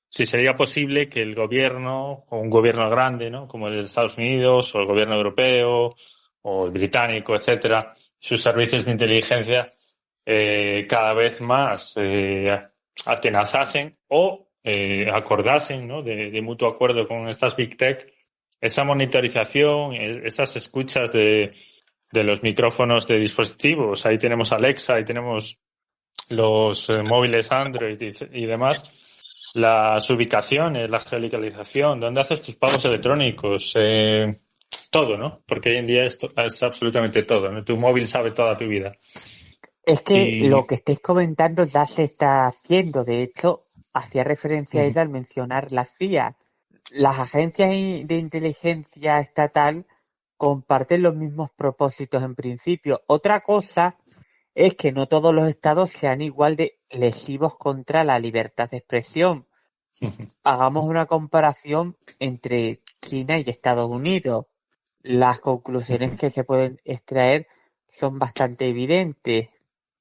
Si sería posible que el gobierno, o un gobierno grande, ¿no? Como el de Estados Unidos, o el gobierno europeo, o el británico, etcétera, sus servicios de inteligencia cada vez más atenazasen o acordasen, ¿no? De mutuo acuerdo con estas Big Tech, esa monitorización, esas escuchas de los micrófonos de dispositivos. Ahí tenemos Alexa, ahí tenemos los móviles Android y demás. Las ubicaciones, la geolocalización, dónde haces tus pagos electrónicos, todo, ¿no? Porque hoy en día es absolutamente todo, ¿no? Tu móvil sabe toda tu vida. Es que lo que estáis comentando ya se está haciendo. De hecho, hacía referencia a ella al mencionar la CIA. Las agencias de inteligencia estatal comparten los mismos propósitos en principio. Otra cosa es que no todos los estados sean igual de lesivos contra la libertad de expresión. Hagamos una comparación entre China y Estados Unidos. Las conclusiones que se pueden extraer son bastante evidentes.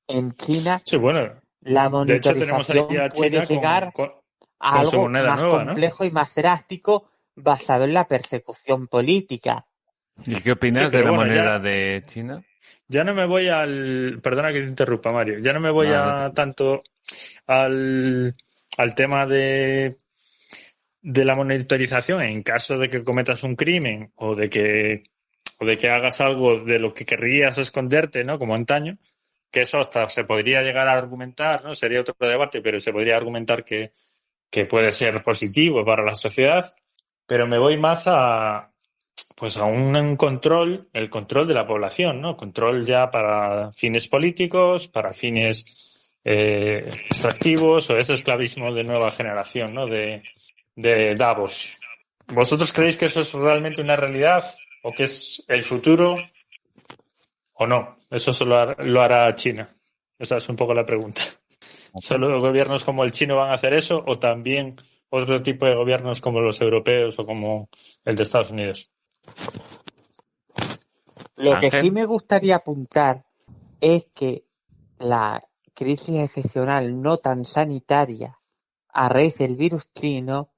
En China, Sí, bueno, la de hecho tenemos ahí monitorización a puede China llegar a con su algo moneda más nueva, ¿no? complejo y más drástico basado en la persecución política. ¿Y qué opinas de la moneda de China? Ya no me voy perdona que te interrumpa, Mario. Ya no me voy tanto al tema de la monitorización en caso de que cometas un crimen o de que hagas algo de lo que querrías esconderte, ¿no? Como antaño, que eso hasta se podría llegar a argumentar, ¿no? Sería otro debate, pero se podría argumentar que puede ser positivo para la sociedad. Pero me voy más a un control, el control de la población, ¿no? Control ya para fines políticos, para fines extractivos o ese esclavismo de nueva generación, ¿no? De Davos. ¿Vosotros creéis que eso es realmente una realidad o que es el futuro o no? Eso solo lo hará China. Esa es un poco la pregunta. ¿Solo gobiernos como el chino van a hacer eso o también otro tipo de gobiernos como los europeos o como el de Estados Unidos? Lo que sí me gustaría apuntar es que la crisis excepcional no tan sanitaria a raíz del virus chino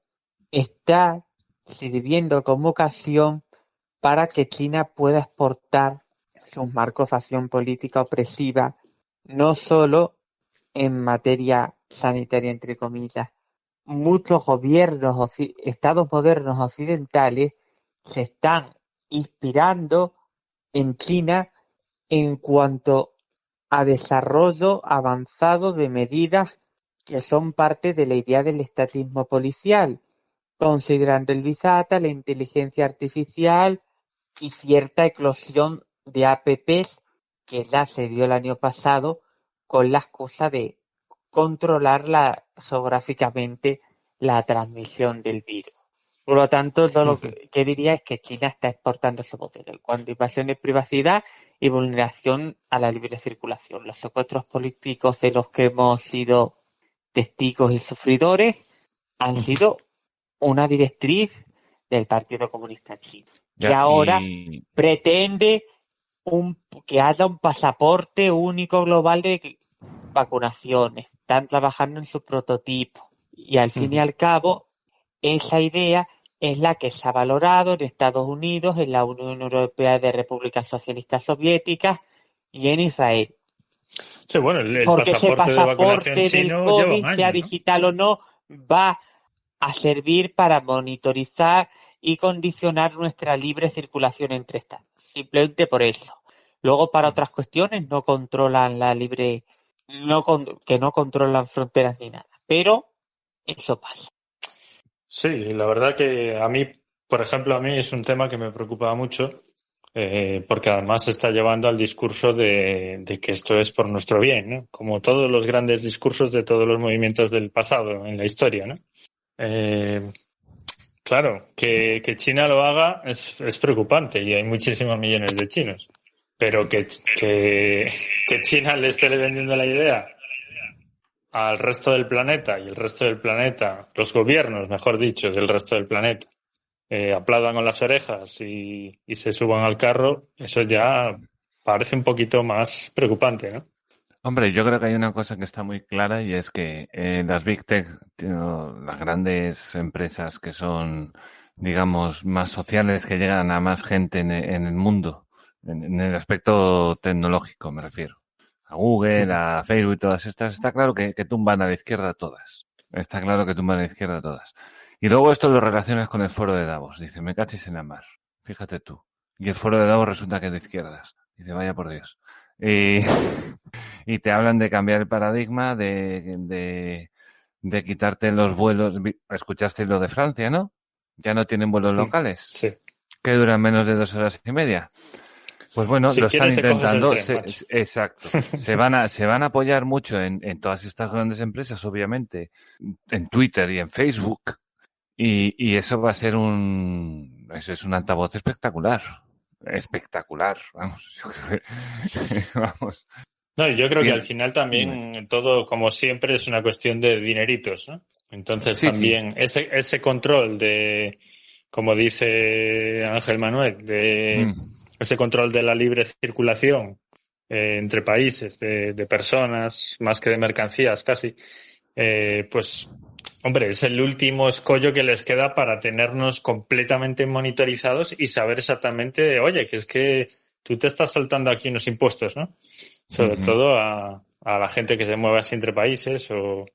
está sirviendo como ocasión para que China pueda exportar sus marcos de acción política opresiva, no solo en materia sanitaria, entre comillas. Muchos gobiernos, estados modernos occidentales se están inspirando en China en cuanto a desarrollo avanzado de medidas que son parte de la idea del estatismo policial, considerando el Big Data, la inteligencia artificial y cierta eclosión de APPs que ya se dio el año pasado con la excusa de controlar geográficamente la transmisión del virus. Por lo tanto, todo lo que diría es que China está exportando ese modelo en cuanto a invasión de privacidad y vulneración a la libre circulación. Los secuestros políticos de los que hemos sido testigos y sufridores han sido una directriz del Partido Comunista Chino, que ahora pretende que haya un pasaporte único global de vacunaciones. Están trabajando en su prototipo y al fin y al cabo esa idea es la que se ha valorado en Estados Unidos, en la Unión Europea de Repúblicas Socialistas Soviéticas y en Israel. Sí, bueno, el porque ese pasaporte del COVID, sea digital o no, va a servir para monitorizar y condicionar nuestra libre circulación entre estados. Simplemente por eso. Luego, para otras cuestiones, no controlan la libre, que no controlan fronteras ni nada. Pero eso pasa. Sí, la verdad que a mí, por ejemplo, a mí es un tema que me preocupa mucho, porque además se está llevando al discurso de que esto es por nuestro bien, ¿no? Como todos los grandes discursos de todos los movimientos del pasado en la historia, ¿no? Claro, que China lo haga es preocupante y hay muchísimos millones de chinos, pero que China le esté vendiendo la idea al resto del planeta y el resto del planeta, los gobiernos, mejor dicho, del resto del planeta, aplaudan con las orejas y se suban al carro, eso ya parece un poquito más preocupante, ¿no? Hombre, yo creo que hay una cosa que está muy clara y es que las Big Tech, las grandes empresas que son, digamos, más sociales, que llegan a más gente en el mundo, en el aspecto tecnológico me refiero, a Google, a Facebook y todas estas, está claro que tumban a la izquierda todas. Está claro que tumban a la izquierda todas. Y luego esto lo relacionas con el foro de Davos. Dice, me cachis en la mar. Fíjate tú. Y el foro de Davos resulta que es de izquierdas. Dice, vaya por Dios. Y te hablan de cambiar el paradigma, de quitarte los vuelos. Escuchaste lo de Francia, ¿no? Ya no tienen vuelos locales. Sí. Que duran menos de 2 horas y media. Pues bueno, si lo están intentando. Exacto. Se van a apoyar mucho en todas estas grandes empresas, obviamente, en Twitter y en Facebook. Y eso va a ser un altavoz espectacular. espectacular, vamos. Vamos. No, yo creo que Bien. al final también todo, como siempre, es una cuestión de dineritos, ¿no? Entonces Sí, también ese control de, como dice Ángel Manuel, de ese control de la libre circulación entre países, de personas, más que de mercancías casi, pues, hombre, es el último escollo que les queda para tenernos completamente monitorizados y saber exactamente, oye, que es que tú te estás saltando aquí unos impuestos, ¿no? Sobre todo a la gente que se mueve así entre países o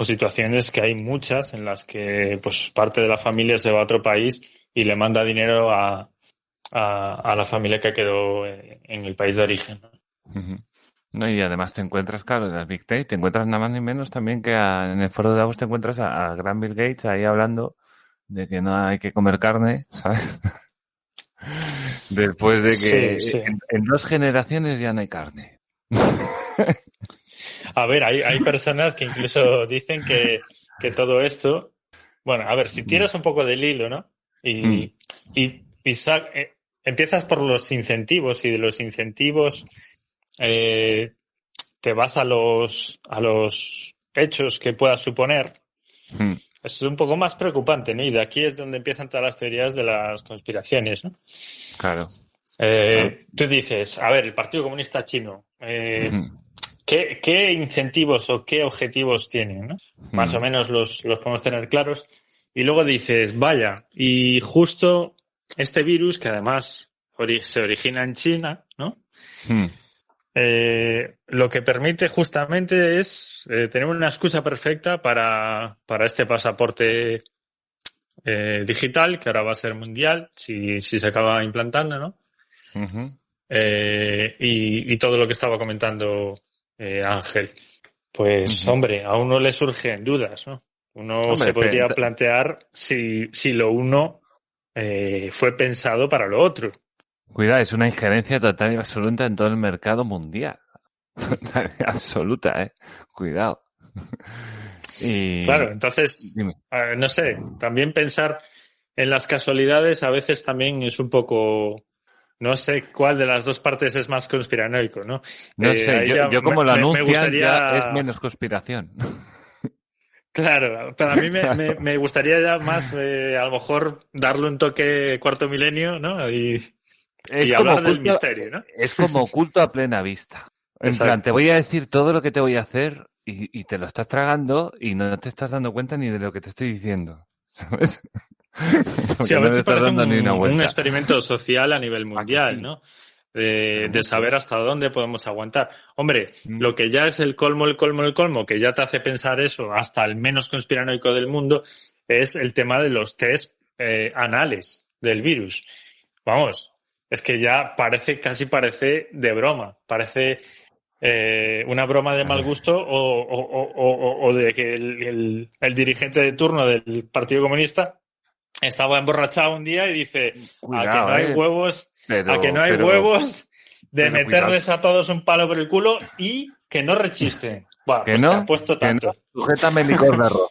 situaciones que hay muchas en las que pues parte de la familia se va a otro país y le manda dinero a la familia que quedó en el país de origen, ¿no? No, y además te encuentras, claro, en las Big Tech, te encuentras nada más ni menos también que en el foro de Davos te encuentras a gran Bill Gates ahí hablando de que no hay que comer carne, ¿sabes? Después de que Sí, sí. en 2 generaciones ya no hay carne. A ver, hay personas que incluso dicen que todo esto, bueno, a ver, si tiras un poco del hilo, ¿no? Y empiezas por los incentivos y de los incentivos te vas a los hechos que puedas suponer. Es un poco más preocupante, ¿no? Y de aquí es donde empiezan todas las teorías de las conspiraciones, ¿no? Claro. Tú dices, a ver, el Partido Comunista Chino, ¿qué incentivos o qué objetivos tienen, ¿no? Más o menos los podemos tener claros. Y luego dices, vaya, y justo este virus, que además se origina en China, ¿no? Lo que permite justamente es tener una excusa perfecta para este pasaporte digital, que ahora va a ser mundial, si se acaba implantando, ¿no? Y todo lo que estaba comentando Ángel. Pues, hombre, a uno le surgen dudas, ¿no? Uno se podría plantear si lo uno fue pensado para lo otro. Cuidado, es una injerencia total y absoluta en todo el mercado mundial. Total y absoluta, Cuidado. Y... Claro, entonces, no sé, también pensar en las casualidades a veces también es un poco... No sé cuál de las dos partes es más conspiranoico, ¿no? No sé, yo como lo anuncian gustaría... ya es menos conspiración. Claro, pero a mí me gustaría ya más, a lo mejor, darle un toque cuarto milenio, ¿no? Y hablar del misterio, ¿no? Es como oculto a plena vista. En plan, te voy a decir todo lo que te voy a hacer y te lo estás tragando y no te estás dando cuenta ni de lo que te estoy diciendo, ¿sabes? Sí, a veces parece un experimento social a nivel mundial, ¿no? De saber hasta dónde podemos aguantar. Hombre, lo que ya es el colmo, que ya te hace pensar eso, hasta el menos conspiranoico del mundo, es el tema de los test anales del virus. Vamos, es que ya casi parece de broma, parece una broma de mal gusto o de que el dirigente de turno del Partido Comunista estaba emborrachado un día y dice, cuidado, a que no hay huevos, huevos de meterles a todos un palo por el culo y que no rechisten. Bueno, ¿Que pues no? te apuesto tanto. No. Sujétame el licor de arroz.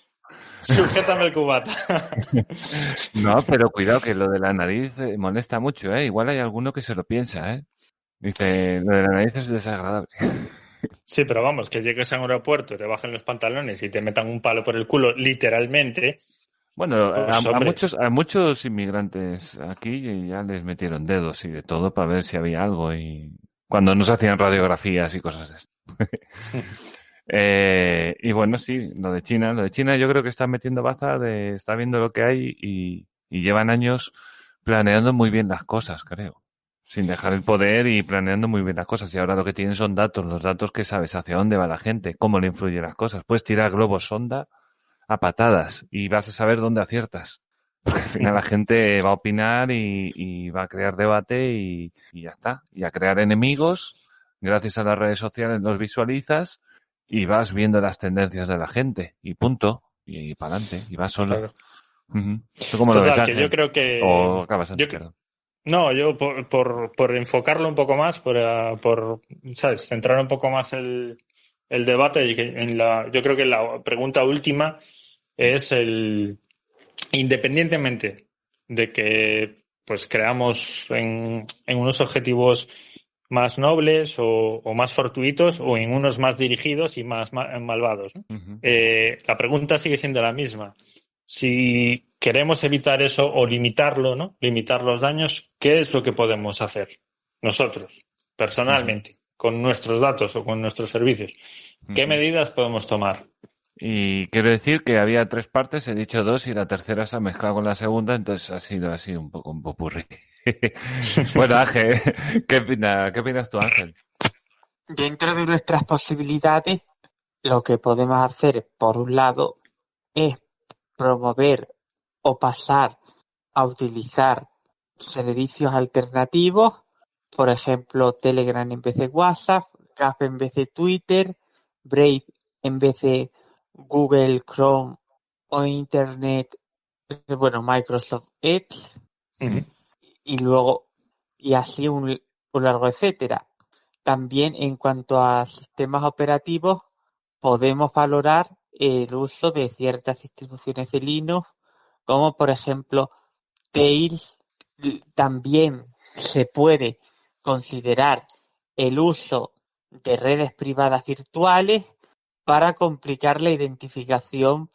Sujétame el cubata. No, pero cuidado que lo de la nariz molesta mucho, Igual hay alguno que se lo piensa, Dice, lo de la nariz es desagradable. Sí, pero vamos, que llegues a un aeropuerto, te bajen los pantalones y te metan un palo por el culo, literalmente. Bueno, pues, a muchos inmigrantes aquí ya les metieron dedos y de todo para ver si había algo y cuando nos hacían radiografías y cosas de esto. Y bueno, sí, lo de China yo creo que está metiendo baza, está viendo lo que hay y llevan años planeando muy bien las cosas, creo. Sin dejar el poder y planeando muy bien las cosas. Y ahora lo que tienen son datos, los datos que sabes hacia dónde va la gente, cómo le influyen las cosas. Puedes tirar globos sonda a patadas y vas a saber dónde aciertas. Porque al final la gente va a opinar y va a crear debate y ya está. Y a crear enemigos. Gracias a las redes sociales los visualizas y vas viendo las tendencias de la gente. Y punto. Y para adelante. Y vas solo. Claro. ¿Tú cómo lo ves, Total, Ángel? que yo creo que... ¿O acabas antes? No, yo por enfocarlo un poco más, por ¿sabes? Centrar un poco más el debate y yo creo que la pregunta última es independientemente de que pues creamos en unos objetivos más nobles o más fortuitos, o en unos más dirigidos y más malvados, ¿no? Uh-huh. La pregunta sigue siendo la misma. Si queremos evitar eso o limitarlo, ¿no? Limitar los daños, ¿qué es lo que podemos hacer nosotros, personalmente, con nuestros datos o con nuestros servicios? ¿Qué medidas podemos tomar? Y quiero decir que había 3 partes, he dicho 2 y la tercera se ha mezclado con la segunda, entonces ha sido así un poco un popurrí. Bueno, Ángel, ¿qué opinas tú, Ángel? Dentro de nuestras posibilidades, lo que podemos hacer, por un lado, es promover o pasar a utilizar servicios alternativos, por ejemplo, Telegram en vez de WhatsApp, Gap en vez de Twitter, Brave en vez de Google Chrome o Internet, Microsoft Edge, Uh-huh. y luego, y así un largo etcétera. También en cuanto a sistemas operativos, podemos valorar el uso de ciertas distribuciones de Linux, como por ejemplo Tails. También se puede considerar el uso de redes privadas virtuales para complicar la identificación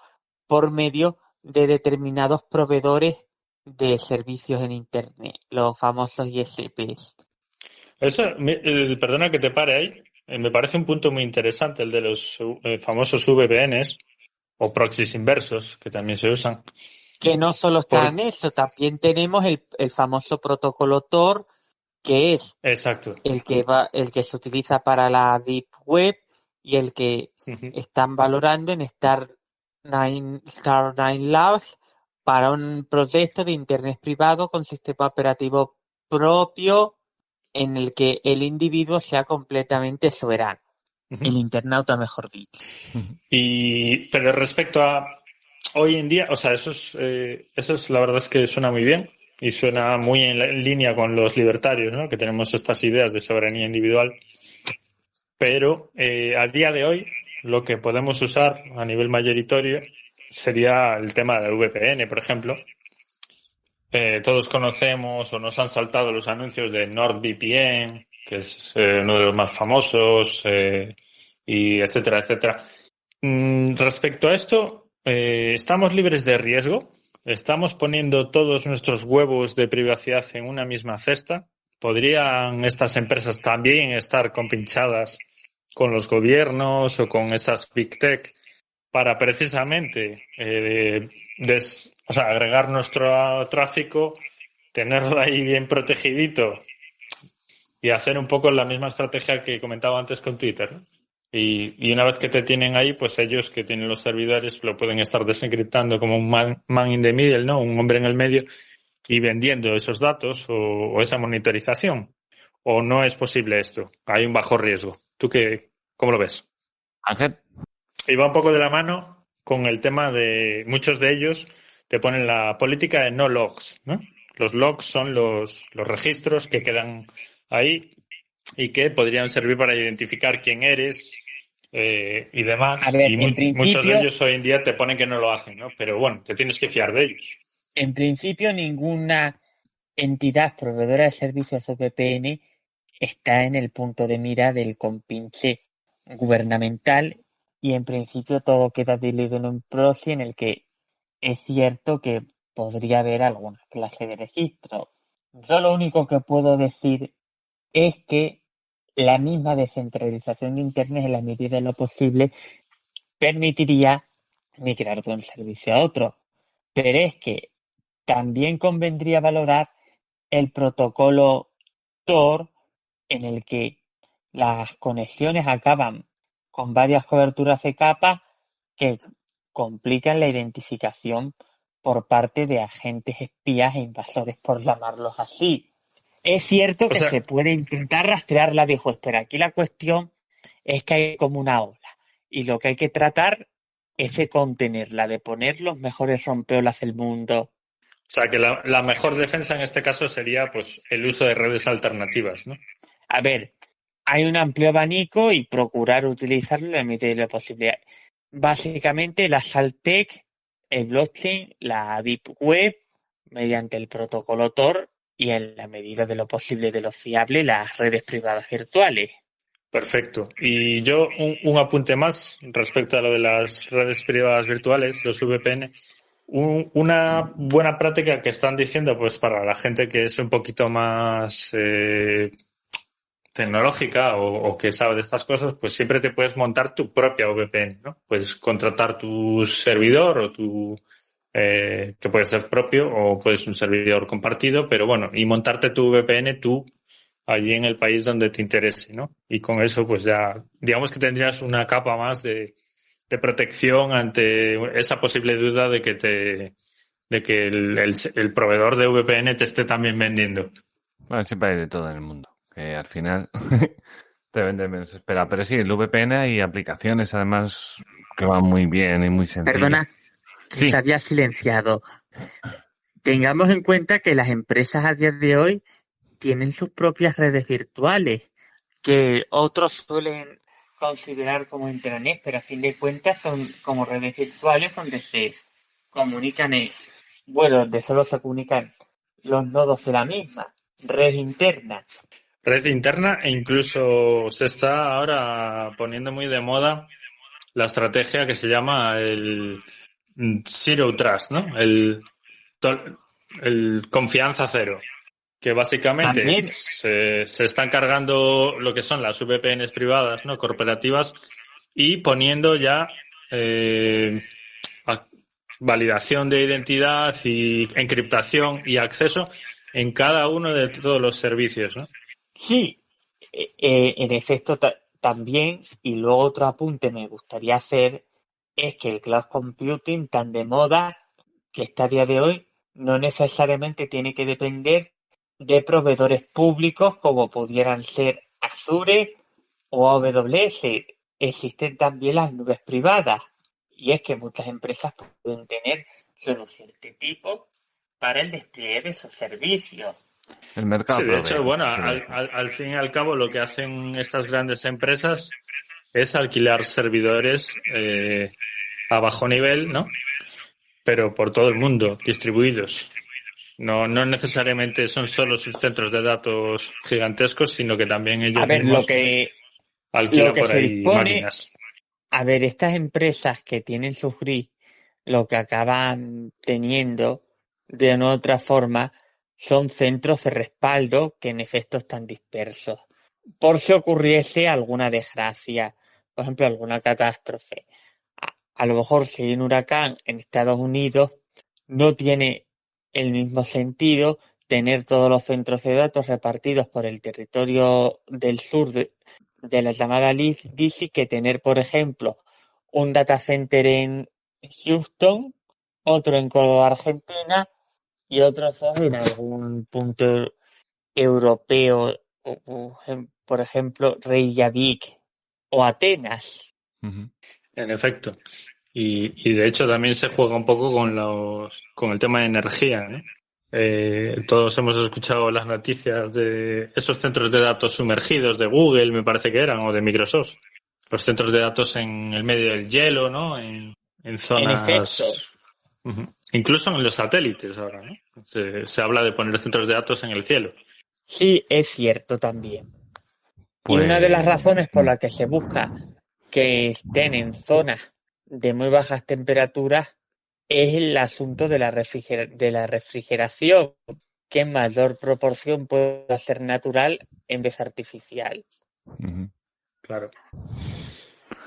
por medio de determinados proveedores de servicios en Internet, los famosos ISPs. Eso, perdona que te pare ahí, me parece un punto muy interesante el de los famosos VPNs o proxies inversos, que también se usan. Que no solo está en eso, también tenemos el famoso protocolo Tor, que es Exacto. el que se utiliza para la Deep Web y el que están valorando en Star9 Labs para un proyecto de Internet privado con sistema operativo propio en el que el individuo sea completamente soberano. El internauta, mejor dicho. Pero respecto a hoy en día, o sea, eso es la verdad es que suena muy bien y suena muy en línea con los libertarios, ¿no? Que tenemos estas ideas de soberanía individual. Pero a día de hoy lo que podemos usar a nivel mayoritario sería el tema del VPN, por ejemplo. Todos conocemos o nos han saltado los anuncios de NordVPN, que es uno de los más famosos, y etcétera, etcétera. Respecto a esto, ¿estamos libres de riesgo? ¿Estamos poniendo todos nuestros huevos de privacidad en una misma cesta? ¿Podrían estas empresas también estar compinchadas con los gobiernos o con esas Big Tech para precisamente agregar nuestro tráfico, tenerlo ahí bien protegidito y hacer un poco la misma estrategia que comentaba antes con Twitter, ¿no? Y una vez que te tienen ahí, pues ellos que tienen los servidores lo pueden estar desencriptando como un man in the middle, ¿no? Un hombre en el medio, y vendiendo esos datos o esa monitorización. ¿O no es posible esto? Hay un bajo riesgo. ¿Tú cómo lo ves? Ángel. Y va un poco de la mano con el tema de muchos de ellos te ponen la política de no logs, ¿no? Los logs son los registros que quedan ahí y que podrían servir para identificar quién eres y demás. A ver, y muchos de ellos hoy en día te ponen que no lo hacen, ¿no? Pero bueno, te tienes que fiar de ellos. En principio, ninguna entidad proveedora de servicios VPN está en el punto de mira del compinche gubernamental, y en principio todo queda diluido en un proxy en el que es cierto que podría haber alguna clase de registro. Yo lo único que puedo decir es que la misma descentralización de Internet, en la medida de lo posible, permitiría migrar de un servicio a otro. Pero es que también convendría valorar el protocolo Tor, en el que las conexiones acaban con varias coberturas de capa que complican la identificación por parte de agentes espías e invasores, por llamarlos así. Es cierto que se puede intentar rastrear la viejo, pero aquí la cuestión es que hay como una ola y lo que hay que tratar es de contenerla, de poner los mejores rompeolas del mundo. O sea, que la mejor defensa en este caso sería pues el uso de redes alternativas, ¿no? A ver, hay un amplio abanico y procurar utilizarlo en la medida de lo posible. Básicamente la Saltec, el blockchain, la Deep Web, mediante el protocolo Tor, y en la medida de lo posible de lo fiable las redes privadas virtuales. Perfecto. Y yo un apunte más respecto a lo de las redes privadas virtuales, los VPN. Una buena práctica que están diciendo, pues para la gente que es un poquito más tecnológica o que sabe de estas cosas, pues siempre te puedes montar tu propia VPN, ¿no? Puedes contratar tu servidor o que puede ser propio o puedes un servidor compartido, pero bueno, y montarte tu VPN tú allí en el país donde te interese, ¿no? Y con eso, pues ya, digamos que tendrías una capa más de protección ante esa posible duda de que el proveedor de VPN te esté también vendiendo. Bueno, siempre hay de todo en el mundo, que al final te venden menos espera. Pero sí, el VPN hay aplicaciones además que van muy bien y muy sencillas. Perdona, que Sí. se había silenciado. Tengamos en cuenta que las empresas a día de hoy tienen sus propias redes virtuales, que otros suelen considerar como intranet, pero a fin de cuentas son como redes virtuales donde se comunican, donde solo se comunican los nodos de la misma, red interna. Red interna e incluso se está ahora poniendo muy de moda la estrategia que se llama el Zero Trust, ¿no? El confianza cero. Que básicamente También, se están cargando lo que son las VPNs privadas, ¿no? Corporativas y poniendo ya validación de identidad y encriptación y acceso en cada uno de todos los servicios, ¿no? sí, en efecto también, y luego otro apunte me gustaría hacer, es que el cloud computing tan de moda que está a día de hoy no necesariamente tiene que depender de proveedores públicos como pudieran ser Azure o AWS. Existen también las nubes privadas, y es que muchas empresas pueden tener soluciones de tipo para el despliegue de sus servicios. El mercado Sí, de provee. hecho, bueno, al fin y al cabo lo que hacen estas grandes empresas es alquilar servidores a bajo nivel, ¿no? Pero por todo el mundo, distribuidos. No necesariamente son solo sus centros de datos gigantescos, sino que también ellos mismos alquilan lo que por se ahí dispone, máquinas. a ver, estas empresas que tienen sus GRI, lo que acaban teniendo de una u otra forma son centros de respaldo que en efecto están dispersos. Por si ocurriese alguna desgracia, por ejemplo, alguna catástrofe. A lo mejor si hay un huracán en Estados Unidos, no tiene el mismo sentido tener todos los centros de datos repartidos por el territorio del sur de la llamada DC que tener, por ejemplo, un data center en Houston, otro en Córdoba, Argentina, y otros dos en algún punto europeo, por ejemplo, Reykjavik o Atenas. Uh-huh. En efecto. Y de hecho también se juega un poco con el tema de energía, ¿no? Todos hemos escuchado las noticias de esos centros de datos sumergidos de Google, me parece que eran, o de Microsoft. Los centros de datos en el medio del hielo, ¿no? En zonas... En efecto. Uh-huh. Incluso en los satélites ahora, ¿no? Se habla de poner centros de datos en el cielo. Sí, es cierto también. Pues... Y una de las razones por las que se busca que estén en zonas de muy bajas temperaturas es el asunto de la refrigeración, que en mayor proporción puede ser natural en vez artificial. Uh-huh. Claro.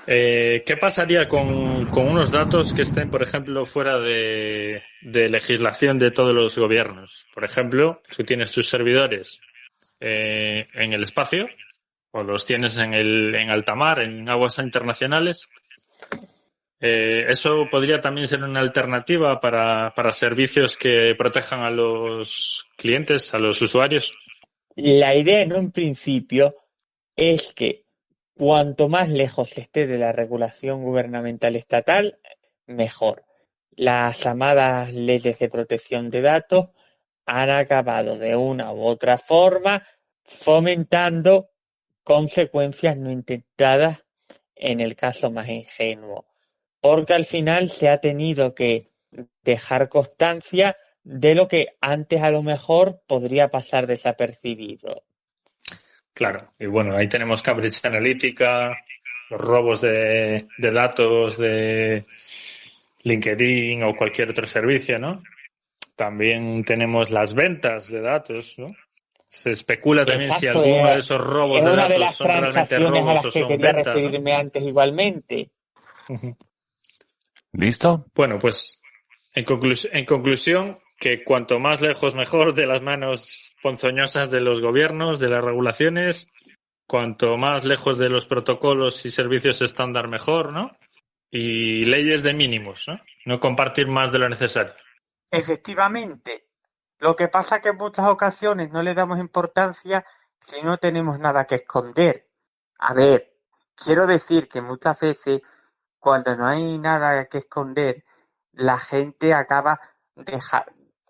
¿Qué pasaría con unos datos que estén, por ejemplo, fuera de legislación de todos los gobiernos? Por ejemplo, tú tienes tus servidores en el espacio o los tienes en alta mar, en aguas internacionales. ¿Eso podría también ser una alternativa para servicios que protejan a los clientes, a los usuarios? La idea en un principio es que cuanto más lejos esté de la regulación gubernamental estatal, mejor. Las llamadas leyes de protección de datos han acabado de una u otra forma fomentando consecuencias no intentadas en el caso más ingenuo, porque al final se ha tenido que dejar constancia de lo que antes a lo mejor podría pasar desapercibido. Claro, y bueno, ahí tenemos Cambridge Analytica, los robos de datos de LinkedIn o cualquier otro servicio, ¿no? También tenemos las ventas de datos, ¿no? Se especula también si alguno de esos robos de datos son realmente robos o son ventas, ¿no? Referirme antes igualmente. ¿Listo? Bueno, pues en conclusión, que cuanto más lejos mejor de las manos ponzoñosas de los gobiernos, de las regulaciones, cuanto más lejos de los protocolos y servicios estándar mejor, ¿no? Y leyes de mínimos, ¿no? No compartir más de lo necesario. Efectivamente. Lo que pasa es que en muchas ocasiones no le damos importancia si no tenemos nada que esconder. A ver, quiero decir que muchas veces cuando no hay nada que esconder, la gente acaba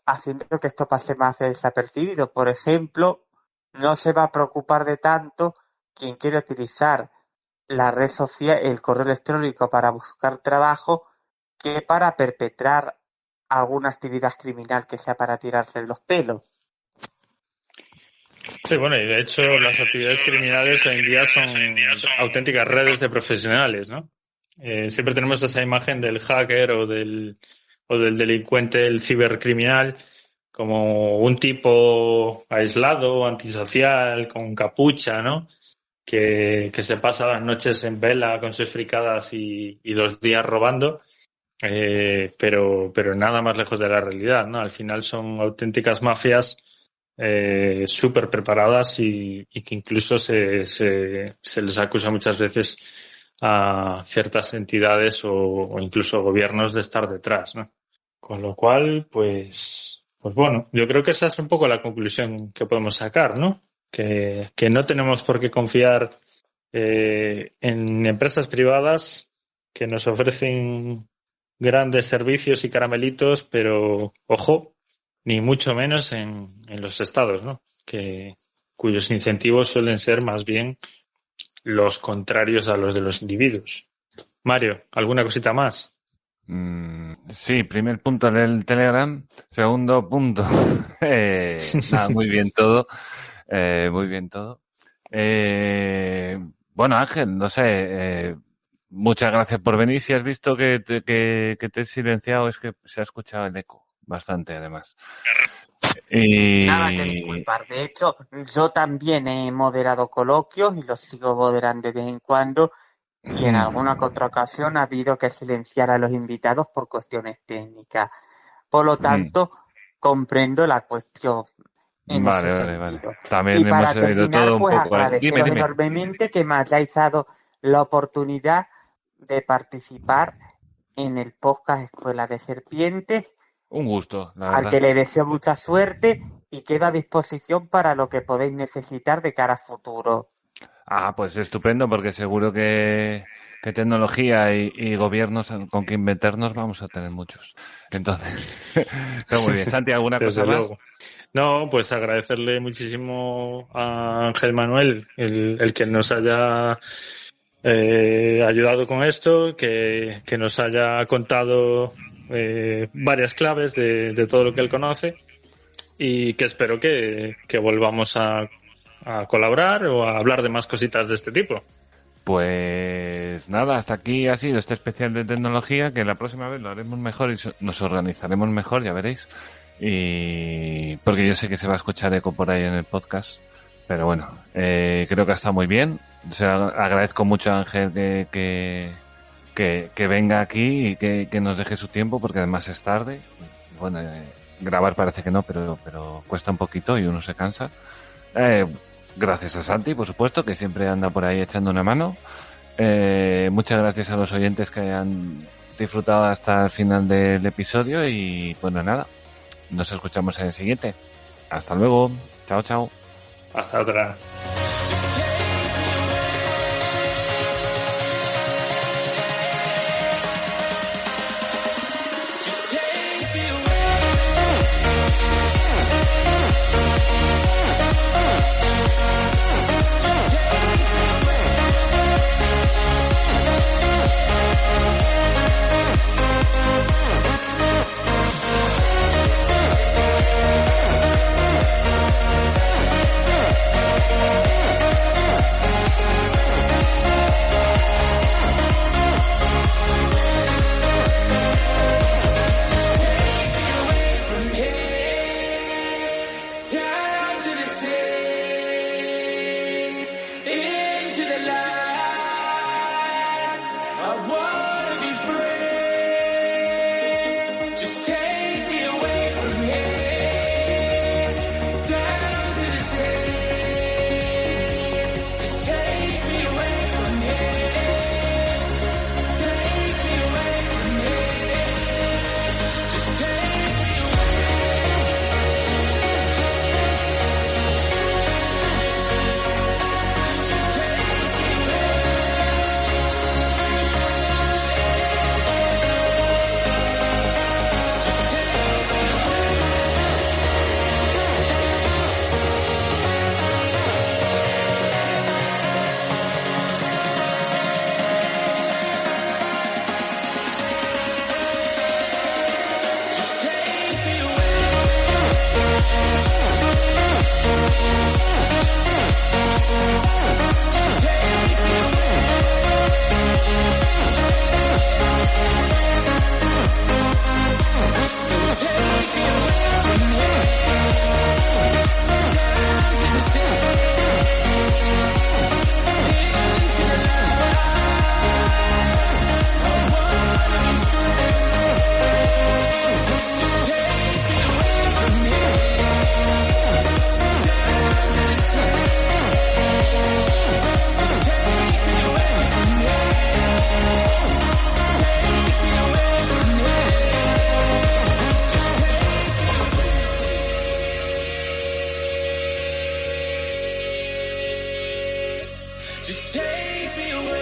haciendo que esto pase más desapercibido. Por ejemplo, no se va a preocupar de tanto quien quiere utilizar la red social, el correo electrónico para buscar trabajo, que para perpetrar alguna actividad criminal que sea para tirarse los pelos. Sí, bueno, y de hecho las actividades criminales hoy en día son auténticas redes de profesionales, ¿no? Siempre tenemos esa imagen del hacker o del delincuente, el cibercriminal, como un tipo aislado, antisocial, con capucha, ¿no? Que se pasa las noches en vela con sus fricadas y los días robando. Pero nada más lejos de la realidad, ¿no? Al final son auténticas mafias súper preparadas y que incluso se les acusa muchas veces a ciertas entidades o incluso gobiernos de estar detrás, ¿no? Con lo cual, pues bueno, yo creo que esa es un poco la conclusión que podemos sacar, ¿no? Que no tenemos por qué confiar en empresas privadas que nos ofrecen grandes servicios y caramelitos, pero ojo, ni mucho menos en los estados, ¿no? Cuyos incentivos suelen ser más bien los contrarios a los de los individuos. Mario, ¿alguna cosita más? Sí, primer punto del Telegram. Segundo punto, nada, muy bien todo. Muy bien todo. Bueno, Ángel, no sé, muchas gracias por venir. Si has visto que te he silenciado, es que se ha escuchado el eco bastante, además. Nada que disculpar. De hecho, yo también he moderado coloquios y los sigo moderando de vez en cuando. Y en alguna que otra ocasión ha habido que silenciar a los invitados por cuestiones técnicas. Por lo tanto, comprendo la cuestión. Vale. También y para hemos oído terminar, todo un pues poco. agradeceros Dime. enormemente que me hayáis dado la oportunidad de participar en el podcast Escuela de Serpientes. Un gusto, la verdad. Al que le deseo mucha suerte y quedo a disposición para lo que podéis necesitar de cara a futuro. Pues estupendo, porque seguro que tecnología y gobiernos con que inventarnos vamos a tener muchos. Entonces, está muy bien. Santi, ¿alguna cosa más? No, pues agradecerle muchísimo a Ángel Manuel el que nos haya ayudado con esto, que nos haya contado varias claves de todo lo que él conoce y que espero que volvamos a colaborar o a hablar de más cositas de este tipo. Pues nada, hasta aquí ha sido este especial de tecnología, que la próxima vez lo haremos mejor y nos organizaremos mejor, ya veréis. Y porque yo sé que se va a escuchar eco por ahí en el podcast, pero bueno, creo que ha estado muy bien. O sea, agradezco mucho a Ángel que venga aquí y que nos deje su tiempo, porque además es tarde. Bueno, grabar parece que no, pero cuesta un poquito y uno se cansa. Gracias a Santi, por supuesto, que siempre anda por ahí echando una mano. Muchas gracias a los oyentes que hayan disfrutado hasta el final del episodio y bueno, nada, nos escuchamos en el siguiente. Hasta luego. Chao, chao. Hasta otra. Just take me away.